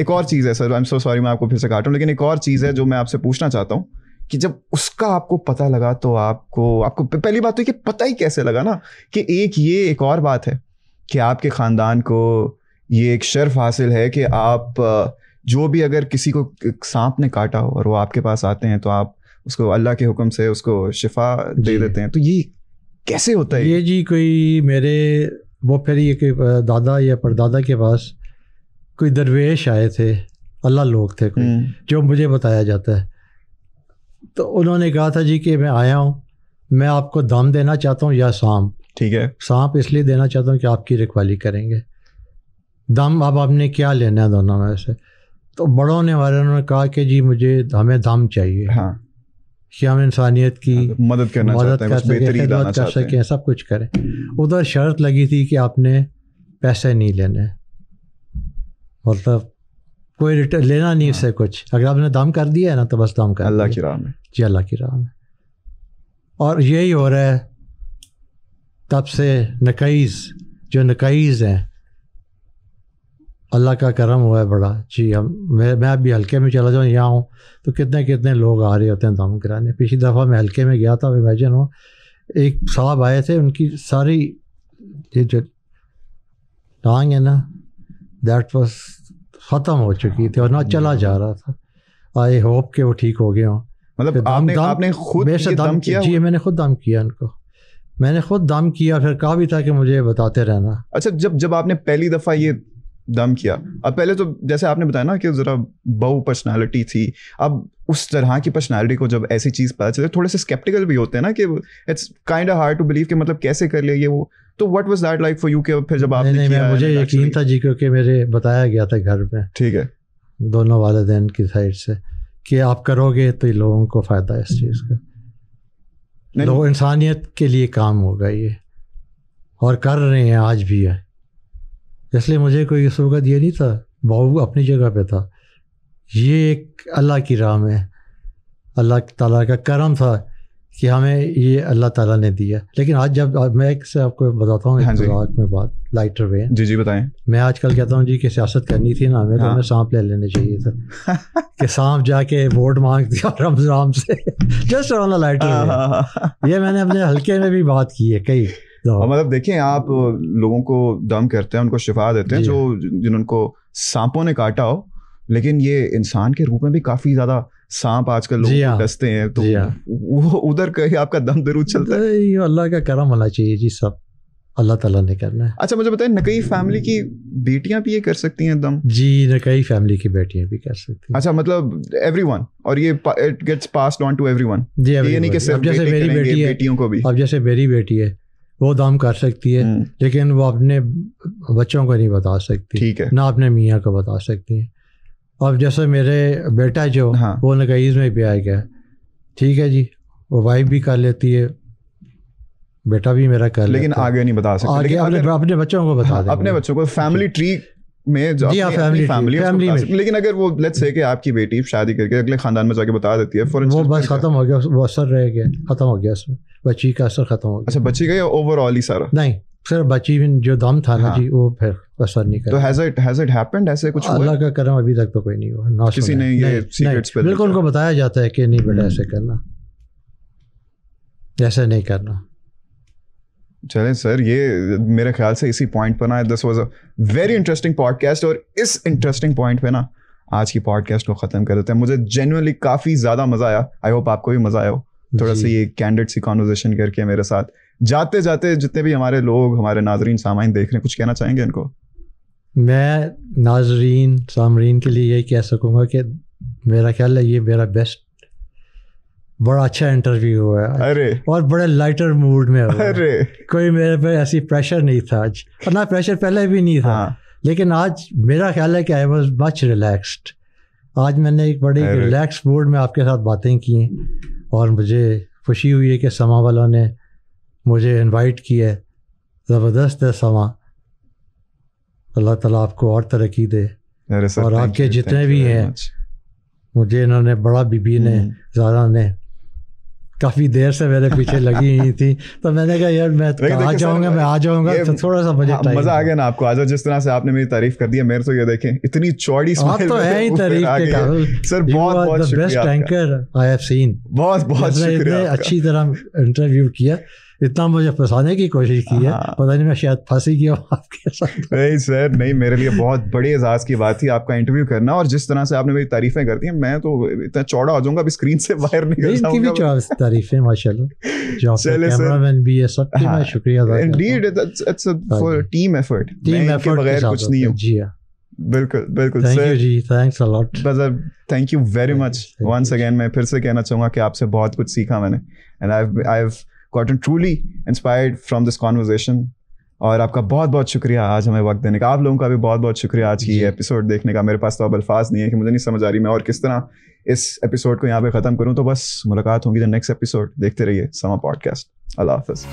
Speaker 1: اور چیز ہے سر, آئی ایم سو سوری میں آپ کو پھر سے کاٹوں, لیکن ایک اور چیز ہے جو میں آپ سے پوچھنا چاہتا ہوں کہ جب اس کا آپ کو پتہ لگا تو آپ کو پہلی بات تو کہ پتہ ہی کیسے لگا نا کہ ایک اور بات ہے کہ آپ کے خاندان کو یہ ایک شرف حاصل ہے کہ آپ جو بھی اگر کسی کو سانپ نے کاٹا ہو اور وہ آپ کے پاس آتے ہیں تو آپ اس کو اللہ کے حکم سے اس کو شفا دے دیتے ہیں. تو یہ کیسے ہوتا ہے؟
Speaker 2: یہ جی کوئی میرے وہ پھر یہ کہ دادا یا پردادا کے پاس کوئی درویش آئے تھے, اللہ لوگ تھے کوئی, جو مجھے بتایا جاتا ہے. تو انہوں نے کہا تھا جی کہ میں آیا ہوں, میں آپ کو دم دینا چاہتا ہوں یا سانپ.
Speaker 1: ٹھیک ہے,
Speaker 2: سانپ اس لیے دینا چاہتا ہوں کہ آپ کی رکھوالی کریں گے. دم اب آپ نے کیا لینا ہے دونوں میں سے؟ تو بڑوں نے ہمارے انہوں نے کہا کہ جی ہمیں دم چاہیے.
Speaker 1: ہاں,
Speaker 2: کہ ہم انسانیت کی
Speaker 1: مدد کرنا چاہتے ہیں,
Speaker 2: خدمت کر سکیں, سب کچھ کریں. ادھر شرط لگی تھی کہ آپ نے پیسے نہیں لینے, مطلب کوئی ریٹرن لینا نہیں اس سے کچھ. اگر آپ نے دم کر دیا ہے نا تو بس دم کر
Speaker 1: اللہ کی راہ میں.
Speaker 2: جی اللہ کی راہ میں. اور یہی ہو رہا ہے تب سے. نقیز ہیں, اللہ کا کرم ہوا ہے بڑا جی. میں ابھی حلقے میں چلا جاؤں یہاں ہوں تو کتنے لوگ آ رہے ہوتے ہیں دم کرانے. پچھلی دفعہ میں حلقے میں گیا تھا, امیجن ہو, ایک صاحب آئے تھے, ان کی ساری یہ جو ٹانگ ہے نا دیٹ واز ختم ہو چکی تھی اور نہ چلا جا رہا تھا. آئی ہوپ کہ وہ ٹھیک ہو گئے ہوں.
Speaker 1: مطلب آپ نے خود دم کیا؟
Speaker 2: جی میں نے خود دم کیا ان کو. میں نے خود دم کیا, پھر کہا بھی تھا کہ مجھے بتاتے رہنا.
Speaker 1: اچھا, جب آپ نے پہلی دفعہ یہ دم کیا, اب پہلے تو جیسے آپ نے بتایا نا کہ ذرا بہو پرسنالٹی تھی, اب اس طرح کی پرسنالٹی کو جب ایسی چیز پتہ چلے تھوڑے سے اسکیپٹیکل بھی ہوتے ہیں نا کہ it's kind of hard to believe کہ مطلب کیسے کر لیا یہ وہ. تو what was that like for you کہ پھر جب آپ نے کیا؟
Speaker 2: مجھے یقین تھا جی, کیونکہ میرے بتایا گیا تھا گھر میں, ٹھیک ہے, دونوں والدین کی سائڈ سے کہ آپ کرو گے تو لوگوں کو فائدہ ہے اس چیز کا. لوگ انسانیت کے لیے کام ہوگا یہ, اور کر رہے ہیں آج بھی ہے. اس لیے مجھے کوئی اس وقت یہ نہیں تھا, بہو اپنی جگہ پہ تھا. یہ ایک اللہ کی راہ میں اللہ تعالیٰ کا کرم تھا کہ ہمیں یہ اللہ تعالیٰ نے دیا. لیکن آج جب میں ایک سے آپ کو بتاتا ہوں ایک میں بات لائٹر وے.
Speaker 1: جی بتائیں.
Speaker 2: میں آج کل کہتا ہوں جی کہ سیاست کرنی تھی نا, ہمیں سانپ لے لینے چاہیے تھا کہ سانپ جا کے ووٹ مانگ دیا رمضان سے جسٹ آن لائٹر وے. یہ میں نے اپنے حلقے میں بھی بات کی ہے کئی.
Speaker 1: مطلب دیکھیں, آپ لوگوں کو دم کرتے ہیں, ان کو شفا دیتے ہیں جن کو سانپوں نے کاٹا ہو, لیکن یہ انسان کے روپ میں بھی کافی زیادہ سانپ آج کل لوگ ڈستے ہیں, تو وہ ادھر کہیں آپ کا دم درود چلتا ہے.
Speaker 2: اللہ کا کرم ہونا چاہیے جی, سب اللہ تعالیٰ نے کرنا ہے.
Speaker 1: اچھا مجھے بتائیں, نقی فیملی کی بیٹیاں بھی یہ کر سکتی ہیں دم؟
Speaker 2: جی نقی فیملی کی بیٹیاں بھی کر سکتی ہیں.
Speaker 1: اچھا مطلب ایوری ون, اور یہ it gets passed on to every one?
Speaker 2: جی
Speaker 1: یہ نہیں کہ صرف
Speaker 2: جیسے میری بیٹی ہے,
Speaker 1: بیٹیوں کو بھی.
Speaker 2: اب جیسے میری بیٹی ہے وہ دم کر سکتی ہے, لیکن وہ اپنے بچوں کو نہیں بتا سکتی,
Speaker 1: ٹھیک ہے,
Speaker 2: نہ اپنے میاں کو بتا سکتی ہیں. اب جیسے میرے بیٹا جو وہ نقیز میں بھی آ گیا, ٹھیک ہے جی, وہ وائف بھی کر لیتی ہے, بیٹا بھی میرا کر لیتا ہے,
Speaker 1: لیکن آگے نہیں بتا سکتے.
Speaker 2: لیکن اپنے بچوں کو بتا دیں,
Speaker 1: اپنے بچوں کو فیملی ٹری میں فیملی. لیکن اگر وہ لیٹس سے کہ آپ کی بیٹی شادی کر کے اگلے خاندان میں جا کے بتا دیتی ہے,
Speaker 2: وہ بس ختم ہو گیا, وہ اثر رہ گیا, ختم ہو گیا, اس میں بچی کا اثر ختم ہو گیا.
Speaker 1: اچھا بچی کا یا اوور آل ہی سارا؟
Speaker 2: نہیں, صرف بچی جو دم تھا نا جی وہ پھر اثر نہیں کرتا.
Speaker 1: تو has it happened ایسے کچھ؟
Speaker 2: اللہ کا کرم ابھی تک تو کوئی نہیں ہوا,
Speaker 1: کسی نے یہ سیکرٹس پہ
Speaker 2: بالکل ان کو بتایا جاتا ہے کہ نہیں بیٹا ایسے کرنا, ایسے نہیں کرنا.
Speaker 1: چلیں سر, یہ میرے خیال سے اسی پوائنٹ پہ نا, this was a very interesting podcast, اور اس انٹرسٹنگ پوائنٹ پہ نا آج کی پوڈ کاسٹ کو ختم کر دیتے ہیں. مجھے جینوئنلی کافی زیادہ مزہ آیا, آئی ہوپ آپ کو بھی مزہ آیا ہو تھوڑا سا یہ کینڈیڈ سی کانورزیشن کر کے میرے ساتھ. جاتے جاتے جتنے بھی ہمارے لوگ, ہمارے ناظرین سامعین دیکھ رہے ہیں, کچھ کہنا چاہیں گے ان کو؟
Speaker 2: میں ناظرین سامعین کے لیے یہی کہہ سکوں گا کہ میرا خیال ہے یہ میرا بیسٹ, بڑا اچھا انٹرویو ہوا ہے. ارے اور بڑے لائٹر موڈ میں ہوا. ارے کوئی میرے پہ ایسی پریشر نہیں تھا آج, اور نہ پریشر پہلے بھی نہیں تھا, لیکن آج میرا خیال ہے کہ آئی واز مچ ریلیکسڈ. آج میں نے ایک بڑی ریلیکس موڈ میں آپ کے ساتھ باتیں کی ہیں, اور مجھے خوشی ہوئی ہے کہ سما والوں نے مجھے انوائٹ کیا ہے. زبردست ہے سما, اللہ تعالیٰ آپ کو اور ترقی دے, اور آپ کے جتنے بھی ہیں, مجھے انہوں نے بڑا بی بی نے زیادہ نے کافی دیر سے میرے پیچھے لگی ہوئی تھی, تو میں نے کہا یار میں آ جاؤں گا تو تھوڑا سا مجھے
Speaker 1: مزہ آ گیا نا آپ کو. آج جس طرح سے آپ نے میری تعریف کر دی ہے, میرے تو یہ دیکھیں اتنی چوڑی
Speaker 2: اسمائل تو ہے ہی تعریف کے قابل.
Speaker 1: سر بہت بہت شکریہ,
Speaker 2: best anchor I have seen.
Speaker 1: بہت بہت شکریہ,
Speaker 2: اچھی طرح انٹرویو کیا, اتنا مجھے پھنسانے کی کوشش کی ہے, پتہ نہیں میں شاید پھنسی گیا آپ کے ساتھ.
Speaker 1: نہیں سر نہیں, میرے لیے بہت بڑے اعزاز کی بات تھی آپ کا انٹرویو کرنا, اور جس طرح سے آپ نے میری تعریفیں کر دی ہیں میں تو اتنا چوڑا ہو جاؤں گا ابھی اسکرین سے باہر نکل جاؤں گا.
Speaker 2: ان کی بھی تعریفیں ماشاءاللہ, جو کیمرہ مین بھی ہے, سب کا میں شکریہ ادا کرتا ہوں.
Speaker 1: Indeed it's a team effort, team effort کے بغیر کچھ نہیں ہوں.
Speaker 2: جی ہاں
Speaker 1: بالکل بالکل
Speaker 2: سر جی, thanks a lot.
Speaker 1: Thank you very much once again. میں پھر سے کہنا چاہوں گا کہ آپ سے بہت کچھ سیکھا میں نے, and I have gotten truly inspired from this conversation. اور آپ کا بہت بہت شکریہ آج ہمیں وقت دینے کا. آپ لوگوں کا بھی بہت بہت شکریہ آج کی یہ ایپیسوڈ دیکھنے کا. میرے پاس تو اب الفاظ نہیں ہے کہ مجھے نہیں سمجھ آ رہی میں اور کس طرح اس ایپیسوڈ کو یہاں پہ ختم کروں. تو بس ملاقات ہوگی دا نیکسٹ ایپیسوڈ. دیکھتے رہیے سما پوڈ کاسٹ. اللہ حافظ.